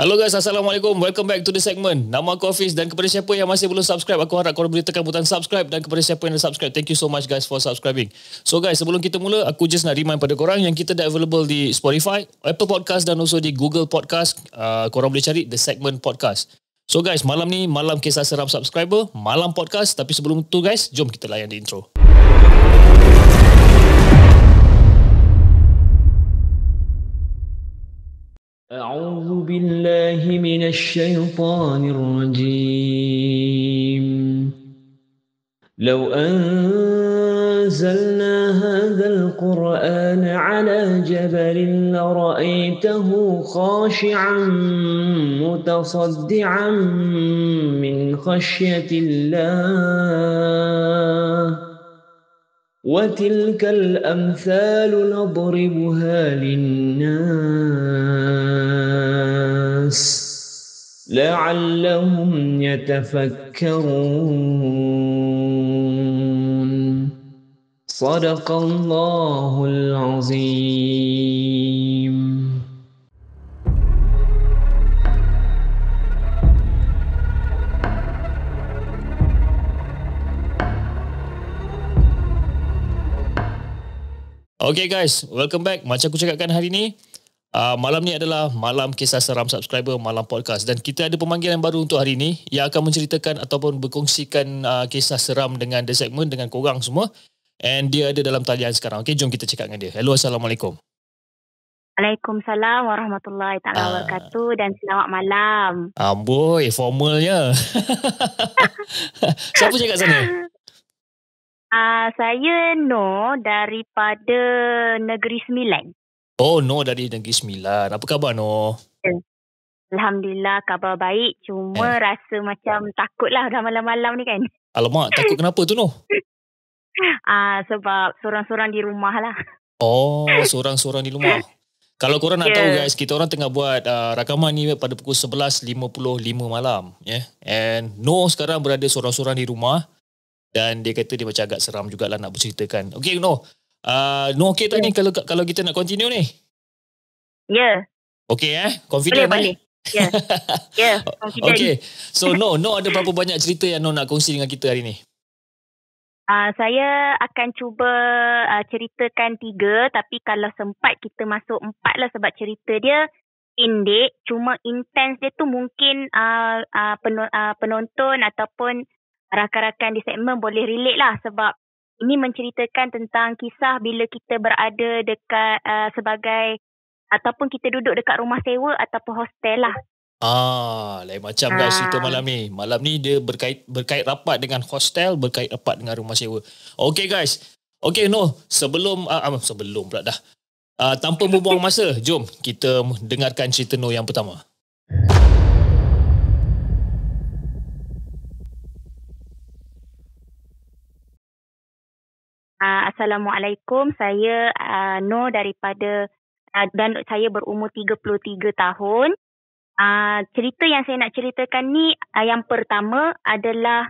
Hello guys, Assalamualaikum. Welcome back to the segment. Nama aku Hafiz dan kepada siapa yang masih belum subscribe, aku harap korang boleh tekan butang subscribe, dan kepada siapa yang dah subscribe, thank you so much guys for subscribing. So guys, sebelum kita mula, aku just nak remind pada korang yang kita dah available di Spotify, Apple Podcast dan also di Google Podcast. Korang boleh cari The Segment Podcast. So guys, malam ni malam kisah seram subscriber, malam podcast. Tapi sebelum tu guys, jom kita layan di intro. أعوذ بالله من الشيطان الرجيم لو أنزلنا هذا القرآن على جبل لرأيته خاشعا متصدعا من خشية الله وتلك الأمثال نضربها للناس لعلهم يتفكرون صدق الله العظيم. Okay guys, welcome back. Macam aku cakapkan hari ni, malam ni adalah malam kisah seram subscriber, malam podcast. Dan kita ada pemanggilan baru untuk hari ni yang akan menceritakan ataupun berkongsikan kisah seram dengan The Segment, dengan korang semua. And dia ada dalam talian sekarang. Okay, jom kita cakap dengan dia. Hello, Assalamualaikum. Waalaikumsalam warahmatullahi taala wabarakatuh dan selamat malam. Amboi, formalnya. Siapa cakap sana? Saya Noh daripada Negeri Sembilan. Oh, Noh dari Negeri Sembilan. Apa khabar, Noh? Alhamdulillah, khabar baik. Cuma rasa macam takut lah dah malam-malam ni kan. Alamak, takut kenapa tu, Noh? Sebab sorang-sorang di rumah lah. Oh, sorang-sorang di rumah. Kalau korang nak tahu guys, kita orang tengah buat rakaman ni pada pukul 11.55 malam. And Noh sekarang berada sorang-sorang di rumah. Dan dia kata dia macam agak seram jugalah nak berceritakan. Okay, Noh. Noh okay tak ni kalau kita nak continue ni? Ya. Okay confident boleh. Ya. Confident. Okay. So Noh ada berapa banyak cerita yang Noh nak kongsi dengan kita hari ni? Saya akan cuba ceritakan 3. Tapi kalau sempat kita masuk 4 lah, sebab cerita dia pendek. Cuma intens dia tu mungkin penonton ataupun rakan-rakan di segmen boleh relate lah, sebab ini menceritakan tentang kisah bila kita berada dekat sebagai ataupun kita duduk dekat rumah sewa ataupun hostel lah. Lain macam guys cerita malam ni. Malam ni dia berkait rapat dengan hostel, berkait rapat dengan rumah sewa. Okay guys. Okay Noh, sebelum pula dah. Tanpa membuang masa, jom kita dengarkan cerita Noh yang pertama. Assalamualaikum, saya Noh daripada dan saya berumur 33 tahun. Cerita yang saya nak ceritakan ni, yang pertama adalah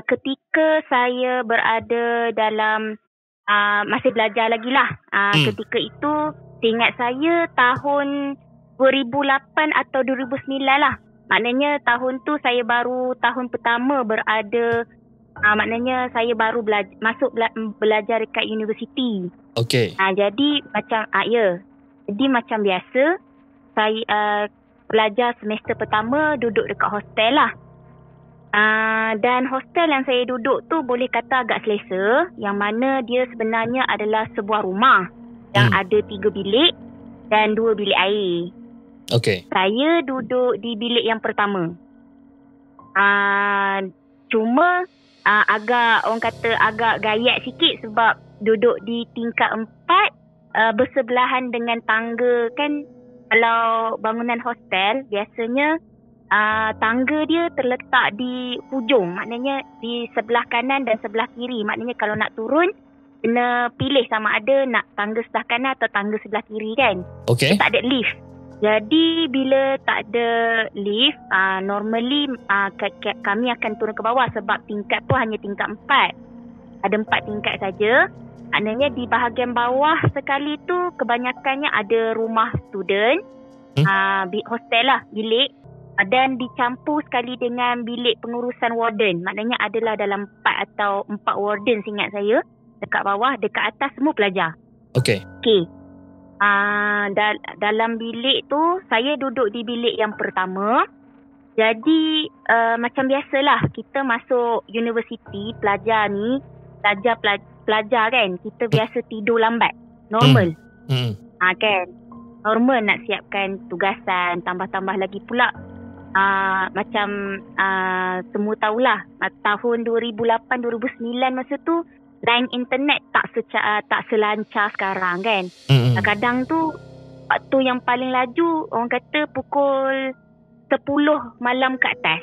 ketika saya berada dalam masih belajar lagi lah. Ketika itu, seingat saya tahun 2008 atau 2009 lah. Maknanya tahun tu saya baru tahun pertama berada. Maknanya saya baru belajar dekat universiti. Okay. Jadi macam Jadi macam biasa saya belajar semester pertama duduk dekat hostel lah. Dan hostel yang saya duduk tu boleh kata agak selesa, yang mana dia sebenarnya adalah sebuah rumah yang ada 3 bilik dan 2 bilik air. Okay. Saya duduk di bilik yang pertama. Cuma orang kata agak gayat sikit sebab duduk di tingkat 4 bersebelahan dengan tangga kan. Kalau bangunan hostel biasanya tangga dia terletak di hujung, maknanya di sebelah kanan dan sebelah kiri. Maknanya kalau nak turun kena pilih sama ada nak tangga sebelah kanan atau tangga sebelah kiri kan. Okay. Tak ada lift. Jadi bila tak ada lift, normally kami akan turun ke bawah sebab tingkat tu hanya tingkat 4. Ada 4 tingkat saja. Maknanya di bahagian bawah sekali tu kebanyakannya ada rumah student hostel lah, bilik. Dan dicampur sekali dengan bilik pengurusan warden. Maknanya adalah dalam 4 atau 4 warden seingat saya. Dekat bawah, dekat atas semua pelajar. Okey. Dalam bilik tu, saya duduk di bilik yang pertama. Jadi macam biasalah, kita masuk universiti, pelajar ni, pelajar kan, kita biasa tidur lambat. Normal. Kan? Normal nak siapkan tugasan, tambah-tambah lagi pula. Macam semua tahulah, tahun 2008-2009 masa tu line internet tak selancar sekarang kan. Kadang tu waktu yang paling laju orang kata pukul 10 malam ke atas.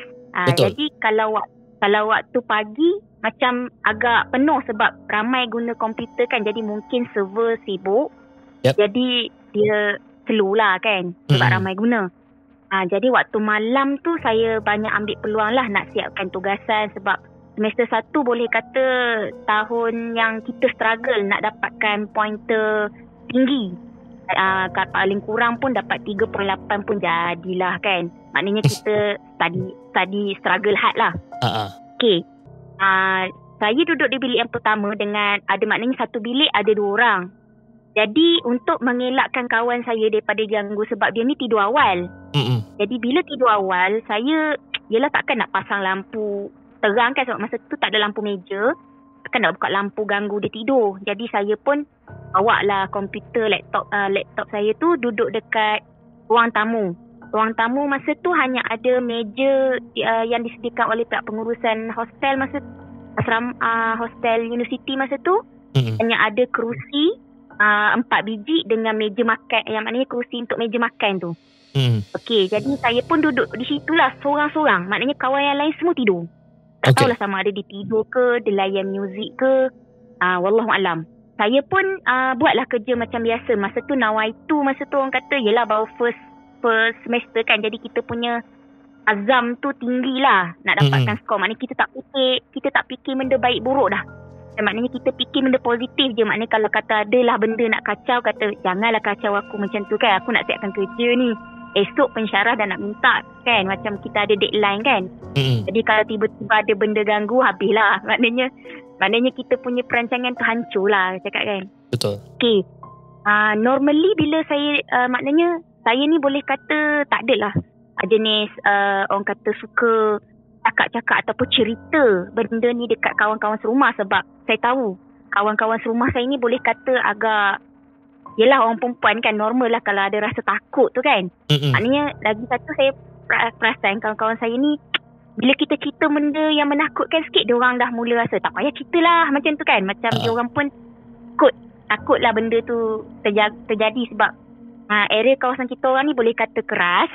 Jadi kalau waktu pagi macam agak penuh sebab ramai guna komputer kan, jadi mungkin server sibuk. Jadi dia slow lah kan sebab ramai guna. Jadi waktu malam tu saya banyak ambil peluang lah nak siapkan tugasan sebab semester 1 boleh kata tahun yang kita struggle nak dapatkan pointer tinggi. Paling kurang pun dapat 3.8 pun jadilah kan. Maknanya kita study struggle hard lah. Okay. Saya duduk di bilik yang pertama dengan maknanya satu bilik ada 2 orang. Jadi untuk mengelakkan kawan saya daripada ganggu sebab dia ni tidur awal. Jadi bila tidur awal, saya yelah takkan nak pasang lampu terang kan sebab masa tu tak ada lampu meja. Takkan nak buka lampu ganggu dia tidur. Jadi saya pun bawa lah komputer, laptop saya tu duduk dekat ruang tamu. Ruang tamu masa tu hanya ada meja yang disediakan oleh pihak pengurusan hostel hostel universiti masa tu. Hanya ada kerusi 4 biji dengan meja makan, yang maknanya kerusi untuk meja makan tu. Okey, jadi saya pun duduk di situlah seorang-seorang. Maknanya kawan yang lain semua tidur. Tak tahulah sama ada dia tidur ke, dia layan muzik ke. Wallahualam. Saya pun buatlah kerja macam biasa. Masa tu nawaitu, masa tu orang kata yelah baru first semester kan. Jadi kita punya azam tu tinggi lah nak dapatkan skor. Maknanya kita tak fikir benda baik buruk dah. Maknanya kita fikir benda positif je. Maknanya kalau kata adalah benda nak kacau, kata janganlah kacau aku macam tu kan. Aku nak siapkan kerja ni. Esok pensyarah dah nak minta kan. Macam kita ada deadline kan. Jadi kalau tiba-tiba ada benda ganggu, habislah. Maknanya kita punya perancangan tu hancur lah cakap kan. Betul. Okay. Normally bila saya maknanya saya ni boleh kata tak adalah jenis orang kata suka cakap-cakap ataupun cerita benda ni dekat kawan-kawan serumah sebab saya tahu kawan-kawan serumah saya ni boleh kata agak yelah orang perempuan kan normal lah kalau ada rasa takut tu kan. Maknanya lagi satu saya perasan kawan-kawan saya ni bila kita cerita benda yang menakutkan sikit diorang dah mula rasa tak payah cerita lah macam tu kan. Macam diorang pun takut lah benda tu terjadi sebab area kawasan kita orang ni boleh kata keras.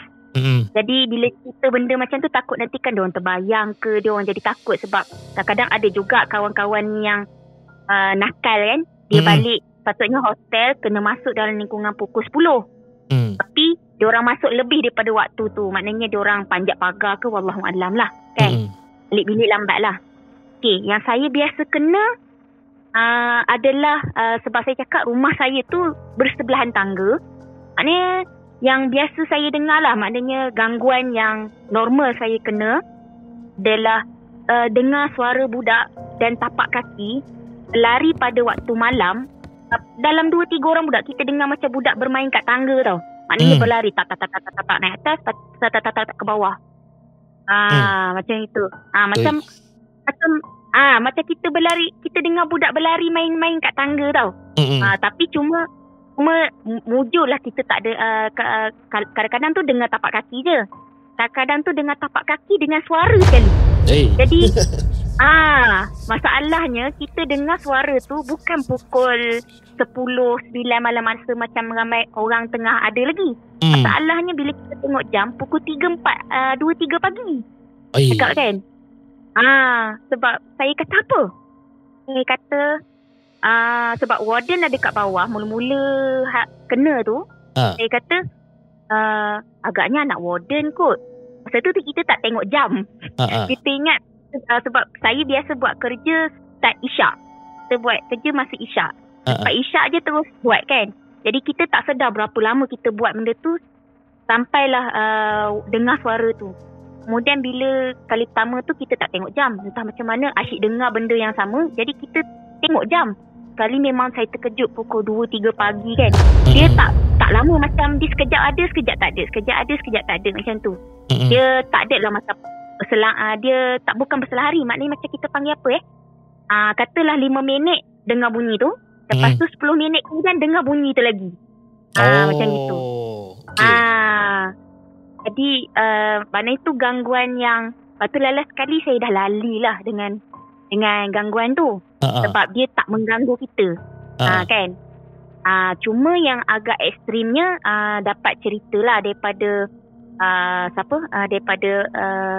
Jadi bila cerita benda macam tu takut nanti kan diorang terbayang ke, diorang jadi takut sebab kadang-kadang ada juga kawan-kawan yang nakal kan. Dia balik patutnya hostel kena masuk dalam lingkungan pukul 10. Tapi diorang masuk lebih daripada waktu tu. Maknanya diorang panjat pagar ke wallahualam lah kan. Balik bilik lambat lah. Okay, yang saya biasa kena adalah sebab saya cakap rumah saya tu bersebelahan tangga. Maknanya yang biasa saya dengar lah, maknanya gangguan yang normal saya kena adalah dengar suara budak dan tapak kaki lari pada waktu malam. Dalam 2-3 orang budak kita dengar macam budak bermain kat tangga tau. Maknanya berlari tak naik atas, tak ke bawah. Macam itu. Macam kita berlari, kita dengar budak berlari main-main kat tangga tau. Tapi cuma mujurlah kita tak ada kadang-kadang tu dengar tapak kaki je. Kadang-kadang tu dengar tapak kaki dengan suara sekali. Jadi masalahnya kita dengar suara tu bukan pukul 10-9 malam masa macam ramai orang tengah ada lagi. Masalahnya bila kita tengok jam pukul 2-3 pagi. Cakap kan. Sebab saya kata apa? Saya kata sebab warden ada kat bawah mula-mula kena tu. Saya kata agaknya anak warden kot. Masa tu kita tak tengok jam. Kita ingat sebab saya biasa buat kerja start isyak. Kita buat kerja masa isyak. Lepas isyak je terus buat kan. Jadi kita tak sedar berapa lama kita buat benda tu sampailah dengar suara tu. Kemudian bila kali pertama tu kita tak tengok jam. Entah macam mana asyik dengar benda yang sama. Jadi kita tengok jam. Sekali memang saya terkejut pukul 2-3 pagi kan. Dia tak lama, macam dia sekejap ada, sekejap tak ada. Sekejap ada, sekejap tak ada, macam tu. Dia tak ada lah macam dia tak, bukan berselang hari. Maknanya macam kita panggil apa katalah 5 minit dengar bunyi tu. Lepas tu 10 minit kemudian dengar bunyi tu lagi. Macam gitu. Jadi mana itu gangguan yang lepas tu lala sekali saya dah lali lah dengan gangguan tu. Sebab dia tak mengganggu kita. Kan. Cuma yang agak ekstrimnya dapat ceritalah daripada daripada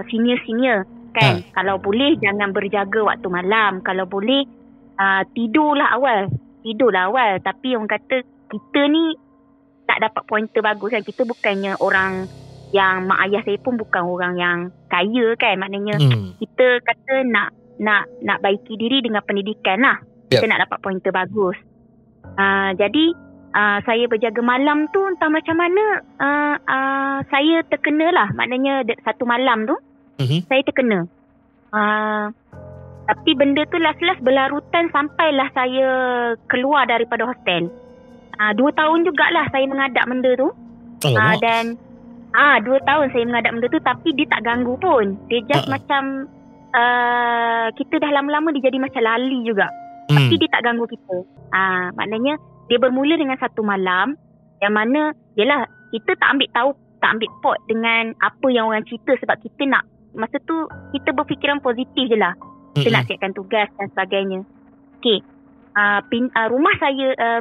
senior-senior kan. Kalau boleh jangan berjaga waktu malam. Kalau boleh tidurlah awal. Tapi orang kata kita ni tak dapat pointer bagus kan. Kita bukannya orang yang mak ayah saya pun bukan orang yang kaya kan. Maknanya kita kata nak baiki diri dengan pendidikan lah. Kita nak dapat pointer bagus. Jadi saya berjaga malam tu entah macam mana saya terkena lah. Maknanya satu malam tu saya terkena. Tapi benda tu last berlarutan sampailah saya keluar daripada hostel. 2 tahun jugalah saya mengadap benda tu. Dan 2 tahun saya mengadap benda tu, tapi dia tak ganggu pun. Dia just macam kita dah lama-lama dia jadi macam lali juga. Tapi dia tak ganggu kita. Maknanya dia bermula dengan satu malam yang mana yelah kita tak ambil pot dengan apa yang orang cerita, sebab kita nak masa tu kita berfikiran positif je lah. Kita nak siapkan tugas dan sebagainya. Okey.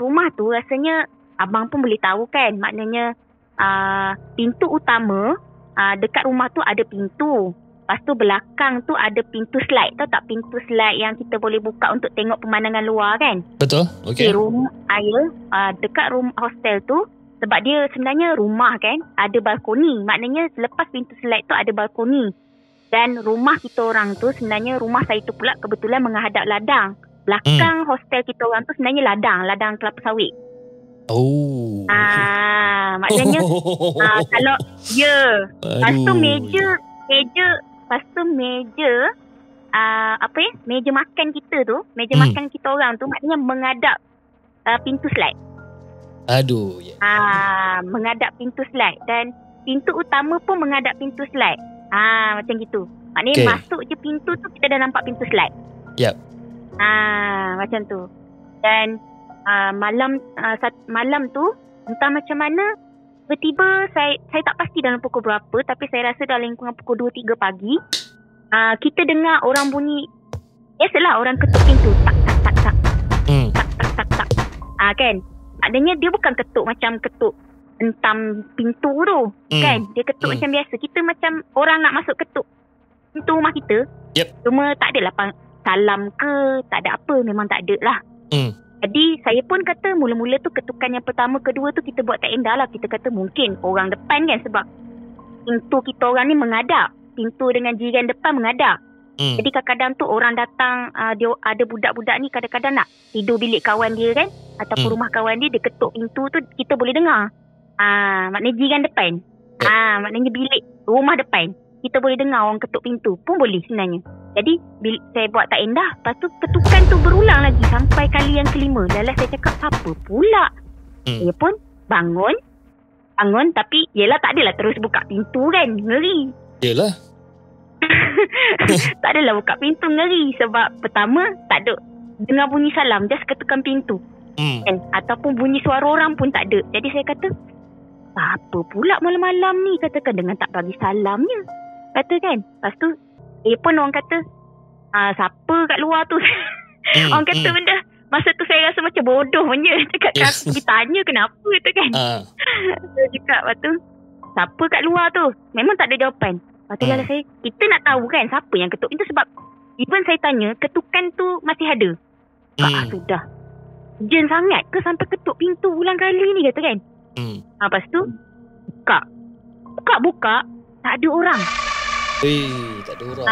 Rumah tu rasanya abang pun boleh tahu kan. Maknanya pintu utama dekat rumah tu ada pintu. Lepas tu belakang tu ada pintu slide. Tahu tak pintu slide yang kita boleh buka untuk tengok pemandangan luar kan? Betul. Okey. Rumah dekat rumah hostel tu, sebab dia sebenarnya rumah kan, ada balkoni. Maknanya selepas pintu slide tu ada balkoni. Dan rumah kita orang tu sebenarnya, rumah saya tu pula kebetulan menghadap ladang. Belakang hostel kita orang tu sebenarnya ladang kelapa sawit. Maknanya kalau lepas tu meja meja makan kita tu, meja makan kita orang tu maknanya menghadap pintu slide. Menghadap pintu slide, dan pintu utama pun menghadap pintu slide. Macam gitu. Maknanya masuk je pintu tu kita dah nampak pintu slide. Macam tu. Dan malam tu entah macam mana tiba-tiba saya tak pasti dalam pukul berapa, tapi saya rasa dalam lingkungan pukul 2-3 pagi kita dengar orang bunyi, biasalah orang ketuk pintu, tak tak tak tak. Tak tak. Kan? Maknanya dia bukan ketuk macam ketuk hentam pintu tu kan. Dia ketuk macam biasa. Kita macam orang nak masuk ketuk pintu rumah kita. Cuma tak adalah salam ke, tak ada apa, memang tak ada lah. Jadi saya pun kata mula-mula tu ketukan yang pertama kedua tu kita buat tak endah lah. Kita kata mungkin orang depan kan, sebab pintu kita orang ni menghadap, pintu dengan jiran depan menghadap. Jadi kadang-kadang tu orang datang, dia ada budak-budak ni kadang-kadang nak tidur bilik kawan dia kan, ataupun rumah kawan dia ketuk pintu tu kita boleh dengar. Maknanya jiran depan. Maknanya bilik rumah depan kita boleh dengar orang ketuk pintu pun boleh sebenarnya. Jadi saya buat tak endah, lepas tu ketukan tu berulang lagi sampai kali yang kelima. Lalas saya cakap siapa pula? Dia pun bangun, tapi yelah tak adalah terus buka pintu kan, ngeri. Yelah. Tak adalah buka pintu, ngeri. Sebab pertama tak ada dengar bunyi salam, just ketukan pintu kan? Ataupun bunyi suara orang pun tak ada. Jadi saya kata apa pula malam-malam ni, katakan dengan tak bagi salamnya, kata kan. Lepas tu dia pun orang kata siapa kat luar tu. Orang kata benda masa tu saya rasa macam bodoh punya. Dekat kaki tanya kenapa, kata kan. Saya cakap lepas tu siapa kat luar tu, memang tak ada jawapan. Lepas tu saya, kita nak tahu kan siapa yang ketuk pintu, sebab even saya tanya ketukan tu masih ada. Sudah urgent sangat ke sampai ketuk pintu ulang kali ni, kata kan. Lepas tu buka tak ada orang. Tak ada orang.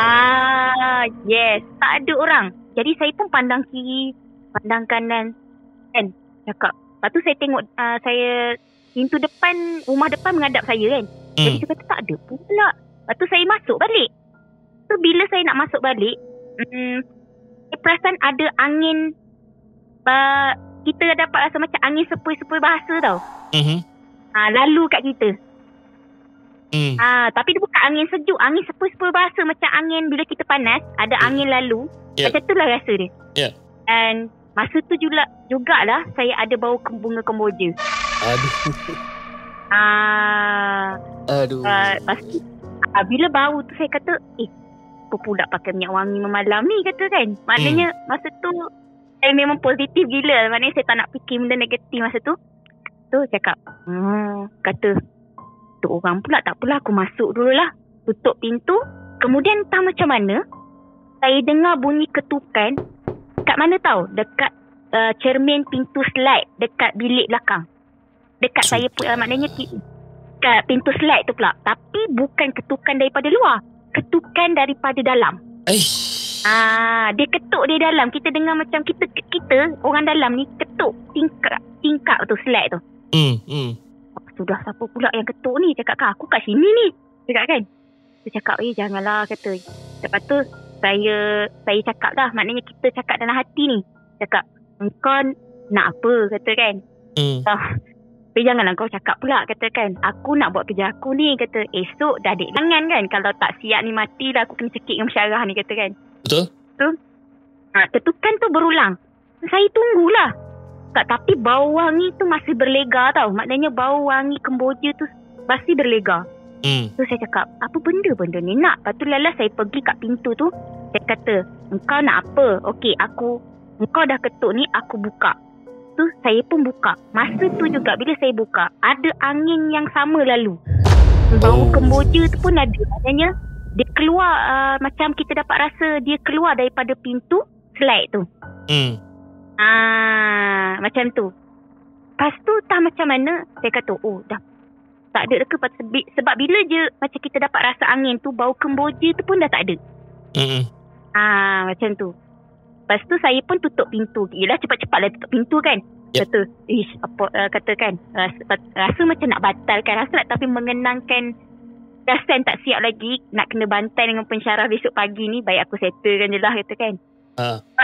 Yes, tak ada orang. Jadi saya pun pandang kiri, pandang kanan kan, cakap. Lepas tu saya tengok, saya pintu depan, rumah depan menghadap saya kan. Jadi saya kata tak ada pula. Lepas tu saya masuk balik. So bila saya nak masuk balik, saya perasan ada angin, kita dapat rasa macam angin sepoi-sepoi bahasa tau. Lalu kat kita. Tapi dia bukan angin sejuk, angin sepoi-sepoi bahasa, macam angin bila kita panas, ada angin lalu. Macam tu lah rasa dia. And masa tu jugalah saya ada bau bunga kemboja. Lepas tu bila bau tu saya kata, apa pula pakai minyak wangi memalam ni, kata kan. Maknanya masa tu saya memang positif gila. Maknanya saya tak nak fikir benda negatif masa tu. Tu cakap, kata tu orang pula, tak apalah aku masuk dululah. Tutup pintu. Kemudian entah macam mana saya dengar bunyi ketukan. Kat mana tahu? Dekat cermin pintu slide dekat bilik belakang. Dekat saya maknanya kat pintu slide tu pula. Tapi bukan ketukan daripada luar, ketukan daripada dalam. Dia ketuk di dalam. Kita dengar macam kita orang dalam ni ketuk tingkap tu slide tu. Sudah siapa pula yang ketuk ni? Cakap kan aku kat sini ni. Cakap kan. Dia cakap janganlah, kata. Lepas tu saya cakap lah. Maknanya kita cakap dalam hati ni. Cakap, engkau nak apa, kata kan. Tapi janganlah kau cakap pula, kata kan. Aku nak buat kerja aku ni, kata. Esok dah dek tangan kan. Kalau tak siap ni matilah, aku kena cekik dengan pensyarah ni, kata kan. Betul. Ketukan tu berulang. Saya tunggulah. Tapi bau wangi tu masih berlega tau. Maknanya bau wangi kemboja tu masih berlega. So saya cakap, apa benda ni nak? Lepas tu lala saya pergi kat pintu tu. Saya kata, engkau nak apa? Okey, engkau dah ketuk ni, aku buka. Tu saya pun buka. Masa tu juga bila saya buka, ada angin yang sama lalu. Bau kemboja tu pun ada. Maknanya dia keluar, macam kita dapat rasa dia keluar daripada pintu slide tu. Macam tu. Lepas tu tak macam mana, saya kata, dah tak ada ke. Sebab bila je macam kita dapat rasa angin tu, bau kemboja tu pun dah tak ada. Macam tu. Lepas tu saya pun tutup pintu. Yelah, cepat-cepatlah tutup pintu kan. Kata, kata kan, rasa macam nak batalkan. Rasa nak, tapi mengenangkan perasan tak siap lagi, nak kena bantai dengan pensyarah besok pagi ni. Baik aku settlekan je lah, kata kan.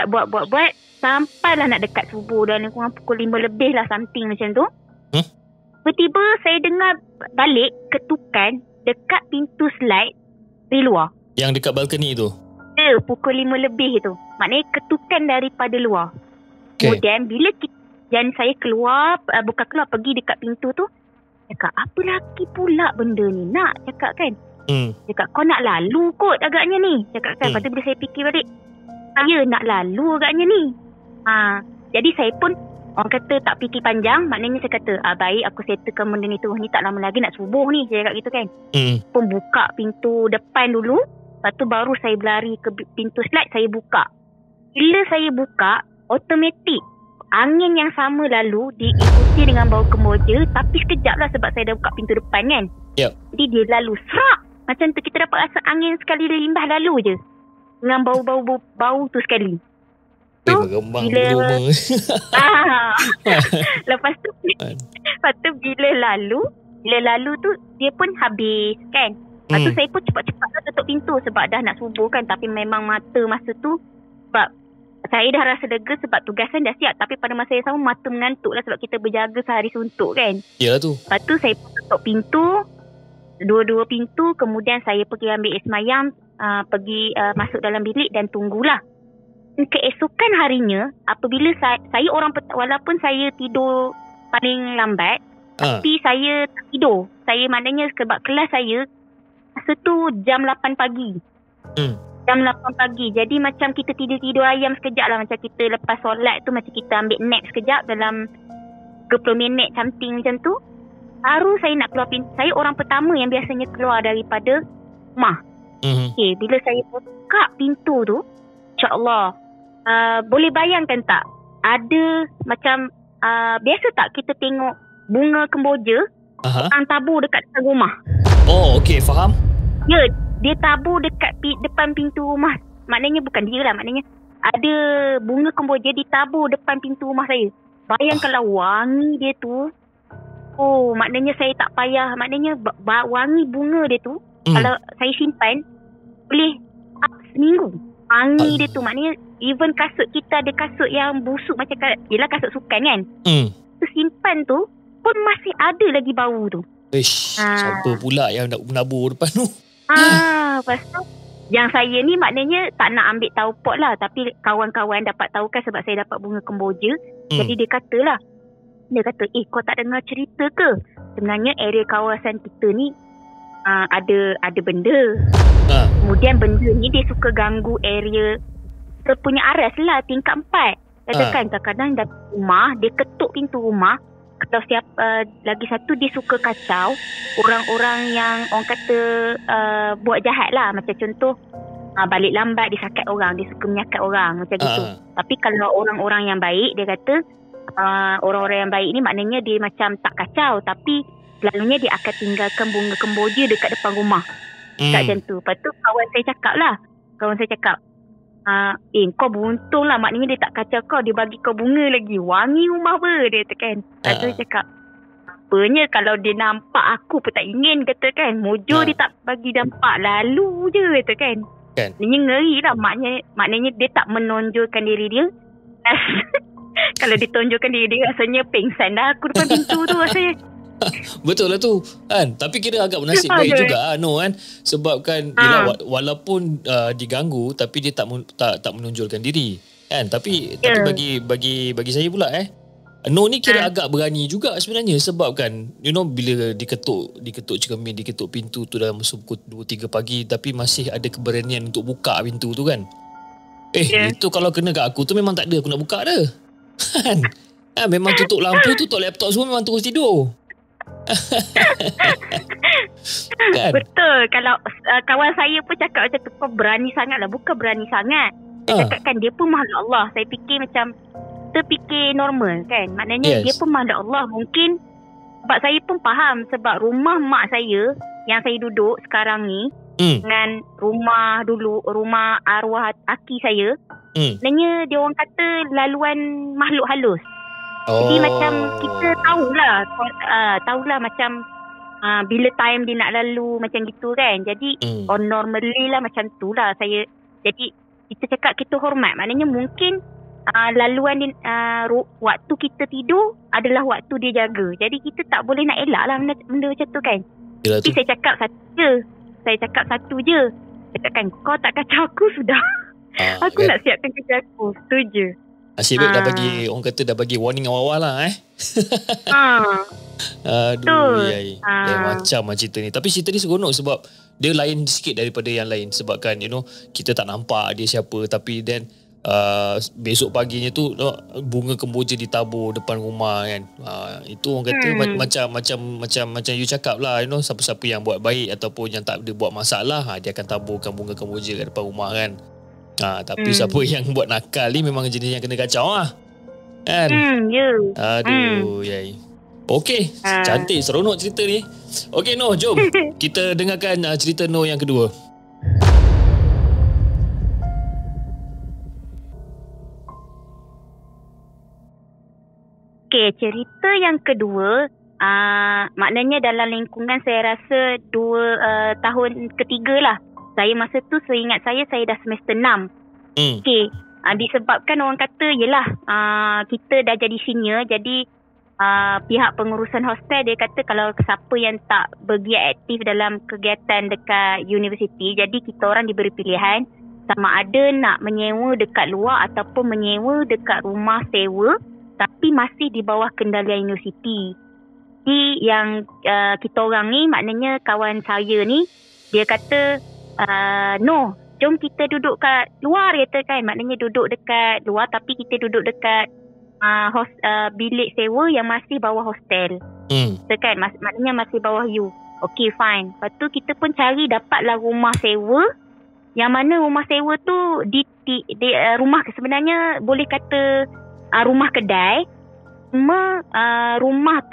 Buat sampailah nak dekat subuh. Dan kurang pukul 5 lebih lah, something macam tu. Tiba-tiba saya dengar balik ketukan dekat pintu slide di luar. Yang dekat balkoni tu? Pukul 5 lebih tu. Maknanya ketukan daripada luar. Kemudian bila dan saya keluar, pergi dekat pintu tu, cakap, apa lagi pula benda ni nak, cakap kan. Cakap, kau nak lalu kot agaknya ni, cakap kan. Lepas tu bila saya fikir balik, saya nak lalu agaknya ni. Jadi saya pun, orang kata tak fikir panjang. Maknanya saya kata, baik aku settlekan benda ni tu. Ni tak lama lagi nak subuh ni, saya cakap gitu kan. Pun buka pintu depan dulu. Lepas tu baru saya berlari ke pintu slide, saya buka. Bila saya buka, automatik angin yang sama lalu diikuti dengan bau kemboja. Tapi sekejap lah sebab saya dah buka pintu depan kan. Jadi dia lalu serak. Macam tu kita dapat rasa angin sekali limbah lalu je. Dengan bau tu sekali. So, bila lepas tu bila lalu tu dia pun habis kan. Lepas tu saya pun cepat-cepat tutup pintu sebab dah nak subuh kan. Tapi memang mata masa tu, sebab saya dah rasa lega sebab tugasan dah siap. Tapi pada masa yang sama mata mengantuk lah sebab kita berjaga sehari suntuk kan. Yalah tu. Lepas tu saya pun tutup pintu, dua-dua pintu. Kemudian saya pergi ambil air semayang, pergi masuk dalam bilik dan tunggulah. Keesokan harinya, apabila saya orang walaupun saya tidur paling lambat, tapi saya tak tidur. Saya maknanya sebab kelas saya masa tu jam 8 pagi. Jam 8 pagi. Jadi macam kita tidur ayam sekejap lah. Macam kita lepas solat tu, macam kita ambil nap sekejap dalam 30 minit something macam tu. Baru saya nak keluar pintu. Saya orang pertama yang biasanya keluar daripada rumah. Okay, bila saya buka pintu tu, insyaAllah, boleh bayangkan tak? Ada macam, biasa tak kita tengok bunga kemboja, orang tabur dekat rumah. Oh, okey, faham. Ya, dia tabur dekat depan pintu rumah. Maknanya bukan dia lah. Maknanya ada bunga kemboja ditabur depan pintu rumah saya. Bayangkanlah wangi dia tu. Oh, maknanya saya tak payah. Maknanya wangi bunga dia tu, kalau saya simpan, boleh seminggu. Wangi dia tu, maknanya even kasut kita ada kasut yang busuk macam, yelah kasut sukan kan. Tu simpan tu pun masih ada lagi bau tu. Siapa pula yang nak menabur depan tu? Lepas tu yang saya ni maknanya tak nak ambil tahu pot lah, tapi kawan-kawan dapat tahu kan sebab saya dapat bunga kemboja. Jadi dia kata, kau tak dengar cerita ke? Sebenarnya area kawasan kita ni ada benda. Kemudian benda ni dia suka ganggu area kita punya aras lah, tingkat 4. Katakan kadang-kadang datang rumah, dia ketuk pintu rumah. Kalau lagi satu dia suka kacau orang-orang yang orang kata buat jahat lah. Macam contoh balik lambat, dia sakat orang, dia suka menyakat orang macam gitu. Tapi kalau orang-orang yang baik, dia kata orang-orang yang baik ni maknanya dia macam tak kacau, tapi selalunya dia akan tinggalkan bunga kemboja dekat depan rumah. Macam tu. Lepas tu kawan saya cakap kau beruntung lah, maknanya dia tak kacau kau, dia bagi kau bunga lagi, wangi rumah apa, dia kata kan. Saya cakap, apanya kalau dia nampak aku pun tak ingin, kata kan. Mojo dia tak bagi nampak, lalu je, kata kan. Dia ngeri lah, maknanya dia tak menonjolkan diri dia. Kalau ditonjolkan diri dia, rasanya pengsan dah aku depan pintu tu rasanya. Betul lah tu kan. Tapi kira agak bernasib baik juga kan. Sebab kan walaupun diganggu, tapi dia tak menonjolkan diri kan. Tapi bagi saya pula No ni kira agak berani juga sebenarnya. Sebab kan bila diketuk cermin, diketuk pintu tu dalam pukul 2-3 pagi, tapi masih ada keberanian untuk buka pintu tu kan. Itu kalau kena kat aku tu memang tak ada aku nak buka dah kan. Memang tutup lampu, tutup laptop semua, memang terus tidur. Kan? Betul. Kalau kawan saya pun cakap macam tu, kau berani sangat lah. Bukan berani sangat, dia cakap kan dia pun makhluk Allah. Saya fikir macam terfikir normal kan. Maknanya dia pun makhluk Allah. Mungkin sebab saya pun faham, sebab rumah mak saya yang saya duduk sekarang ni dengan rumah dulu, rumah arwah aki saya, maknanya dia orang kata laluan makhluk halus. Jadi macam kita tahulah macam bila time dia nak lalu macam gitu kan. Jadi normally lah macam tu lah saya. Jadi kita cakap kita hormat, maknanya mungkin laluan dia, waktu kita tidur adalah waktu dia jaga. Jadi kita tak boleh nak elak lah benda macam tu kan. Tapi saya cakap satu je. Cakap kan, kau tak kacau aku sudah. Aku nak siapkan kerja aku. Itu je. Asyik dah bagi, orang kata dah bagi warning awal-awal lah Aduh macam cerita ni. Tapi cerita ni seronok sebab dia lain sikit daripada yang lain. Sebab kan kita tak nampak dia siapa, tapi then besok paginya tu bunga kemboja ditabur depan rumah kan. Itu orang kata macam you cakap lah, siapa-siapa yang buat baik ataupun yang tak ada buat masalah, dia akan taburkan bunga kemboja kat depan rumah kan. Tapi siapa yang buat nakal ni memang jenis yang kena kacau lah kan. Aduh yai. Okey, cantik, seronok cerita ni. Okey Noh, jom kita dengarkan cerita Noh yang kedua. Okey, cerita yang kedua maknanya dalam lingkungan saya rasa 2 tahun ketiga lah. Saya masa tu seingat saya dah semester 6. Okey, disebabkan orang kata yelah kita dah jadi senior, jadi pihak pengurusan hostel dia kata kalau siapa yang tak bergiat aktif dalam kegiatan dekat universiti, jadi kita orang diberi pilihan sama ada nak menyewa dekat luar ataupun menyewa dekat rumah sewa tapi masih di bawah kendalian universiti. Jadi yang kita orang ni, maknanya kawan saya ni, dia kata no, jom kita duduk kat luar, kata kan. Maknanya duduk dekat luar tapi kita duduk dekat bilik sewa yang masih bawah hostel. Kata kan, maknanya masih bawah you. Okay, fine. Lepas tu kita pun cari dapatlah rumah sewa, yang mana rumah sewa tu di rumah sebenarnya boleh kata rumah kedai. Cuma rumah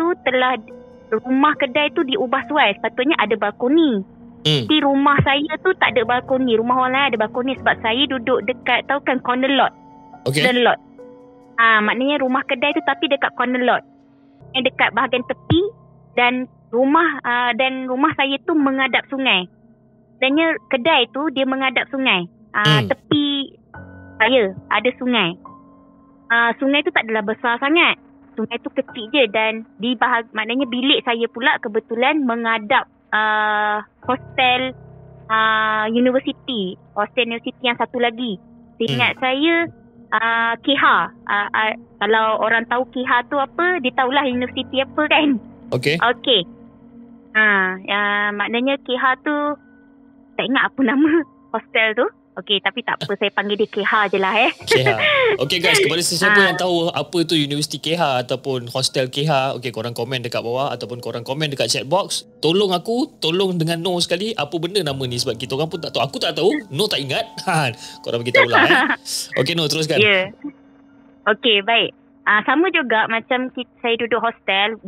kedai tu diubah suai, sepatutnya ada balkoni. Di rumah saya tu tak ada balkoni. Rumah orang lain ada balkoni sebab saya duduk dekat, tahu kan, corner lot. Corner lot. Maknanya rumah kedai tu tapi dekat corner lot. Yang dekat bahagian tepi dan rumah saya tu menghadap sungai. Sebenarnya kedai tu dia menghadap sungai. Tepi saya ada sungai. Sungai tu tak adalah besar sangat. Sungai tu kecil je dan maknanya bilik saya pula kebetulan menghadap hostel universiti. Hostel universiti yang satu lagi. Seingat saya KH. Kalau orang tahu KH tu apa, dia tahulah universiti apa kan. Okey. Maknanya KH tu tak ingat apa nama hostel tu. Okey, tapi tak apa, saya panggil dia KH je lah KH. Okey guys, kepada sesiapa yang tahu apa tu Universiti KH ataupun hostel KH, okey, korang komen dekat bawah ataupun korang komen dekat chat box. Tolong dengan No sekali apa benda nama ni, sebab kita orang pun tak tahu. Aku tak tahu, No tak ingat. Korang beritahu lah. Okey No, teruskan. Ya. Okey, baik. Sama juga macam saya duduk hostel,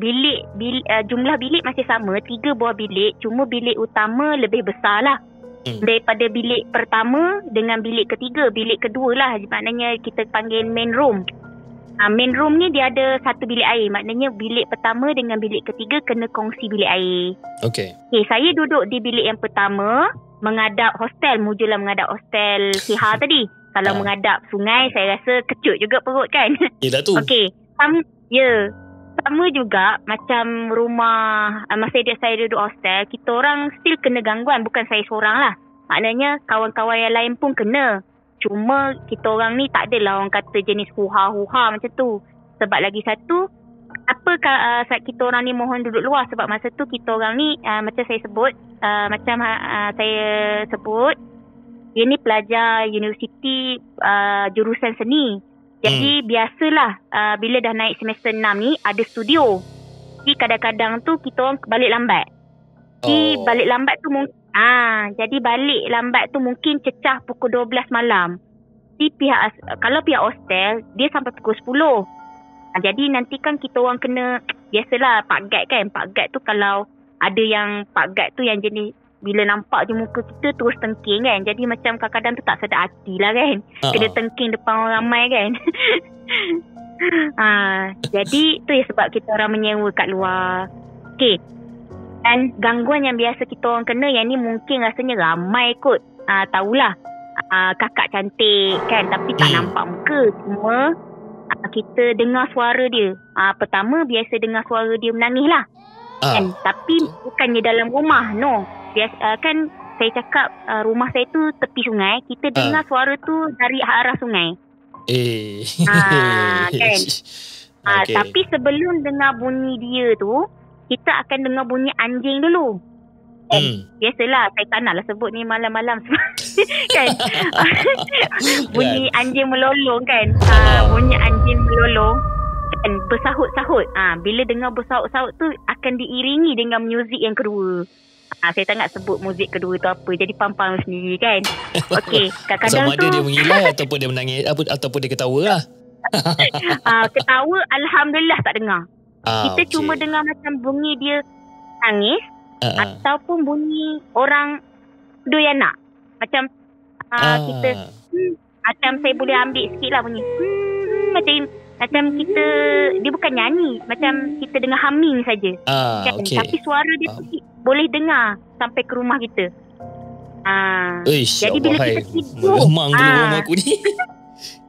jumlah bilik masih sama, 3 buah bilik, cuma bilik utama lebih besar lah. Daripada bilik pertama dengan bilik ketiga. Bilik kedua lah, maknanya kita panggil main room. Main room ni dia ada satu bilik air. Maknanya bilik pertama dengan bilik ketiga kena kongsi bilik air. Okey. Saya duduk di bilik yang pertama, menghadap hostel. Mujulah menghadap hostel KH tadi. Kalau menghadap sungai, saya rasa kecut juga perut kan. Yelah tu. Okey. Sama juga macam rumah masa saya duduk hostel, kita orang still kena gangguan, bukan saya seorang lah. Maknanya kawan-kawan yang lain pun kena. Cuma kita orang ni tak adalah orang kata jenis huha-huha macam tu. Sebab lagi satu, saat kita orang ni mohon duduk luar, sebab masa tu kita orang ni macam saya sebut, dia ni pelajar universiti jurusan seni. Jadi biasalah bila dah naik semester 6 ni ada studio. Jadi kadang-kadang tu kita orang balik lambat. Balik lambat tu jadi balik lambat tu mungkin cecah pukul 12 malam. Jadi kalau pihak hostel dia sampai pukul 10. Jadi nanti kan kita orang kena, biasalah Pak Guide kan. Pak Guide tu kalau ada yang Pak Guide tu yang jenis bila nampak je muka kita terus tengking kan. Jadi macam kadang-kadang tu tak sedar hati lah kan. Kena tengking depan orang ramai kan. Jadi tu ya sebab kita orang menyewa kat luar. Okey. Dan gangguan yang biasa kita orang kena, yang ni mungkin rasanya ramai kot. Tahulah. Kakak cantik kan, tapi tak nampak muka. Cuma kita dengar suara dia. Pertama biasa dengar suara dia menangis lah. Kan? Tapi bukannya dalam rumah. No. Biasa kan saya cakap rumah saya tu tepi sungai, kita dengar suara tu dari arah sungai. Kan. Okay. Tapi sebelum dengar bunyi dia tu, kita akan dengar bunyi anjing dulu. Biasalah, saya tak naklah sebut ni malam-malam kan. Bunyi anjing melolong kan. Bunyi anjing melolong kan, bersahut-sahut. Bila dengar bersahut-sahut tu akan diiringi dengan muzik yang kedua. Saya tak nak sebut muzik kedua tu apa, jadi pam-pam sendiri kan. Okey, kadang-kadang sama ada dia mengilai ataupun dia menangis ataupun dia ketawa lah. Ketawa alhamdulillah tak dengar. Kita cuma dengar macam bunyi dia nangis ataupun bunyi orang doi anak. Macam kita macam saya boleh ambil sikit lah bunyi macam kita, dia bukan nyanyi, macam kita dengar humming saja. Kan? Okay. Tapi suara dia tu boleh dengar sampai ke rumah kita. Jadi bila kita tidur, memang rumah aku ni.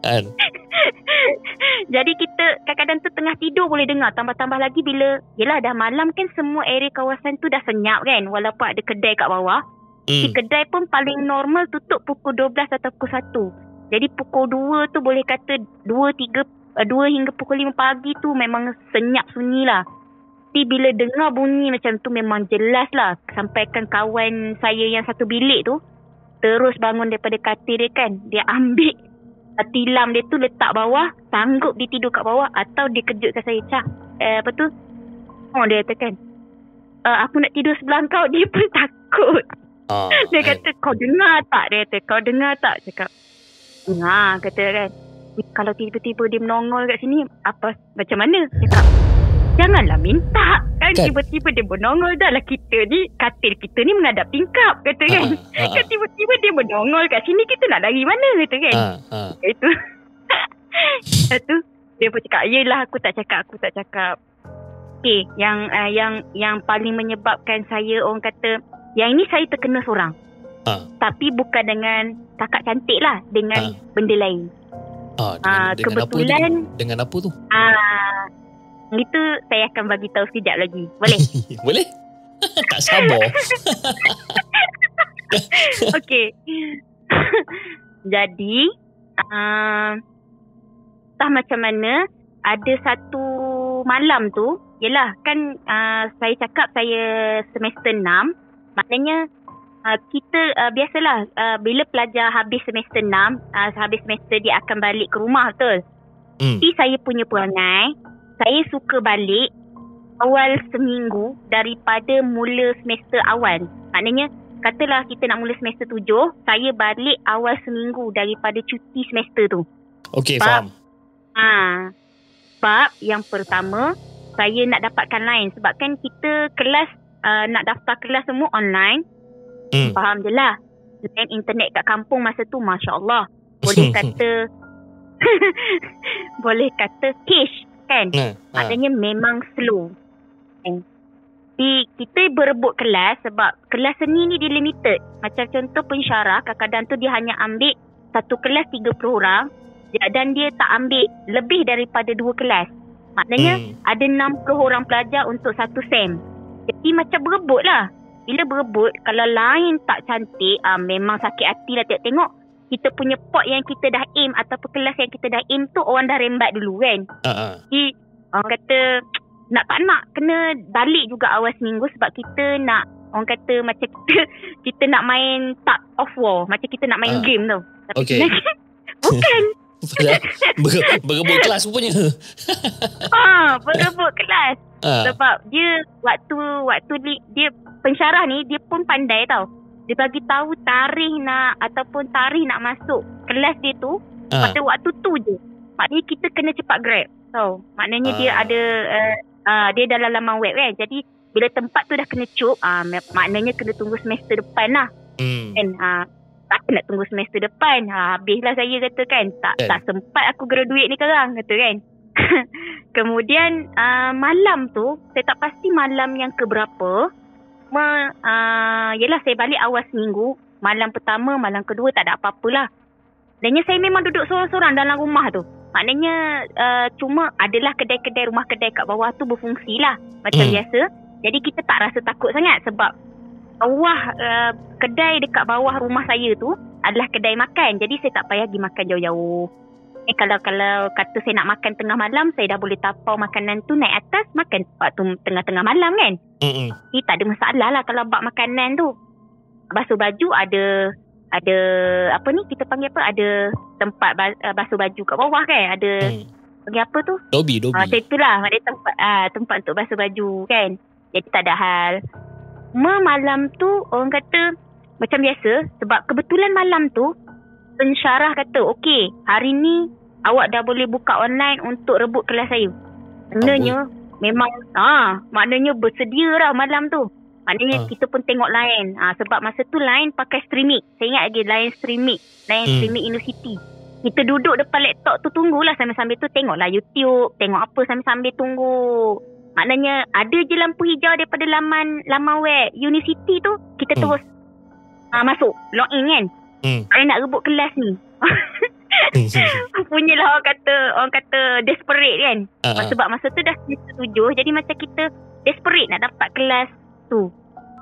Kan? Jadi kita kadang-kadang tu tengah tidur boleh dengar. Tambah-tambah lagi bila, yelah dah malam kan, semua area kawasan tu dah senyap kan. Walaupun ada kedai kat bawah. Si kedai pun paling normal tutup pukul 12 atau pukul 1. Jadi pukul 2 tu boleh kata 2 hingga pukul 5 pagi tu memang senyap sunyi lah. Tapi bila dengar bunyi macam tu memang jelas lah. Sampaikan kawan saya yang satu bilik tu terus bangun daripada katil dia kan. Dia ambil tilam dia tu letak bawah, sanggup dia tidur kat bawah, atau dia kejutkan saya. Apa tu? Dia katakan, aku nak tidur sebelah kau. Dia pun takut. Dia kata, kau dengar tak? Dia kata, kau dengar tak? Cakap, dengar, kata kan. Kalau tiba-tiba dia menongol kat sini, apa macam mana? Cakap, janganlah minta kan. Tiba-tiba dia menongol, dah lah kita ni, katil kita ni menghadap tingkap, kata kan. Kan tiba-tiba dia menongol kat sini, kita nak lari mana, kata kan. Itu Itu dia pun cakap, yelah aku tak cakap. okey, yang paling menyebabkan saya orang kata yang ini saya terkena seorang. Tapi bukan dengan kakak cantik lah, dengan benda lain. Dengan kebetulan apa dengan apa tu? Itu saya akan bagi tahu sekejap lagi. Boleh? Boleh? Tak sabar. Okey. Jadi entah macam mana, ada satu malam tu, yelah kan saya cakap saya semester 6. Maknanya kita biasalah bila pelajar habis semester 6, habis semester dia akan balik ke rumah, betul? Tapi saya punya perangai, saya suka balik awal seminggu daripada mula semester awal. Maknanya katalah kita nak mula semester 7, saya balik awal seminggu daripada cuti semester tu. Okey, faham. Sebab yang pertama, saya nak dapatkan lain. Sebab kan kita kelas, nak daftar kelas semua online. Faham je lah. Dan internet kat kampung masa tu, Masya Allah, boleh kata boleh kata cash kan. Maknanya memang slow. Kita berebut kelas sebab kelas seni ni dia limited. Macam contoh pensyarah, kadang-kadang tu dia hanya ambil satu kelas 30 orang dan dia tak ambil lebih daripada 2 kelas. Maknanya ada 60 orang pelajar untuk satu sem. Jadi macam berebut lah. Bila berebut, kalau lain tak cantik, memang sakit hati lah tengok kita punya pot yang kita dah aim ataupun kelas yang kita dah aim tu orang dah rembat dulu kan. Jadi orang kata nak tak nak kena balik juga awal seminggu sebab kita nak, orang kata macam kita nak main Tug of War, macam kita nak main game tu. Tapi bukan. Berebut kelas rupanya. Berebut kelas. Sebab dia waktu dia pensyarah ni dia pun pandai tau. Dia bagi tahu tarikh nak masuk kelas dia tu pada waktu tu je. Maknanya kita kena cepat grab tau. Maknanya dia ada dia dalam laman web kan. Jadi bila tempat tu dah kena cuk, maknanya kena tunggu semester depan lah. Kan tak nak tunggu semester depan. Habislah saya kata kan. Tak sempat aku graduate ni sekarang kata kan. Kemudian malam tu, saya tak pasti malam yang keberapa. Yelah saya balik awal seminggu. Malam pertama, malam kedua tak ada apa-apalah. Dan saya memang duduk seorang-seorang dalam rumah tu. Maknanya cuma adalah kedai-kedai, rumah kedai kat bawah tu berfungsi lah macam biasa. Jadi kita tak rasa takut sangat sebab bawah kedai dekat bawah rumah saya tu adalah kedai makan. Jadi saya tak payah pergi makan jauh-jauh. Kalau kata saya nak makan tengah malam, saya dah boleh tapau makanan tu naik atas makan waktu tengah-tengah malam kan. Jadi tak ada masalah lah kalau bab makanan tu. Basuh baju ada apa ni kita panggil apa, ada tempat basuh baju kat bawah kan, ada panggil apa tu, lobby. Macam itulah, ada tempat untuk basuh baju kan. Jadi tak ada hal. Malam tu orang kata macam biasa sebab kebetulan malam tu pensyarah kata okey, hari ni awak dah boleh buka online untuk rebut kelas saya. Maknanya memang maknanya bersedia dah malam tu. Maknanya kita pun tengok Line. Sebab masa tu Line pakai streaming. Saya ingat lagi Line streaming University. Kita duduk depan laptop tu tunggulah sambil-sambil tu tengoklah YouTube, tengok apa sambil-sambil tunggu. Maknanya ada je lampu hijau daripada laman web University tu, kita terus masuk login kan. Saya nak rebut kelas ni. Punyalah orang kata desperate kan. Sebab masa tu dah semester 7, jadi macam kita desperate nak dapat kelas tu.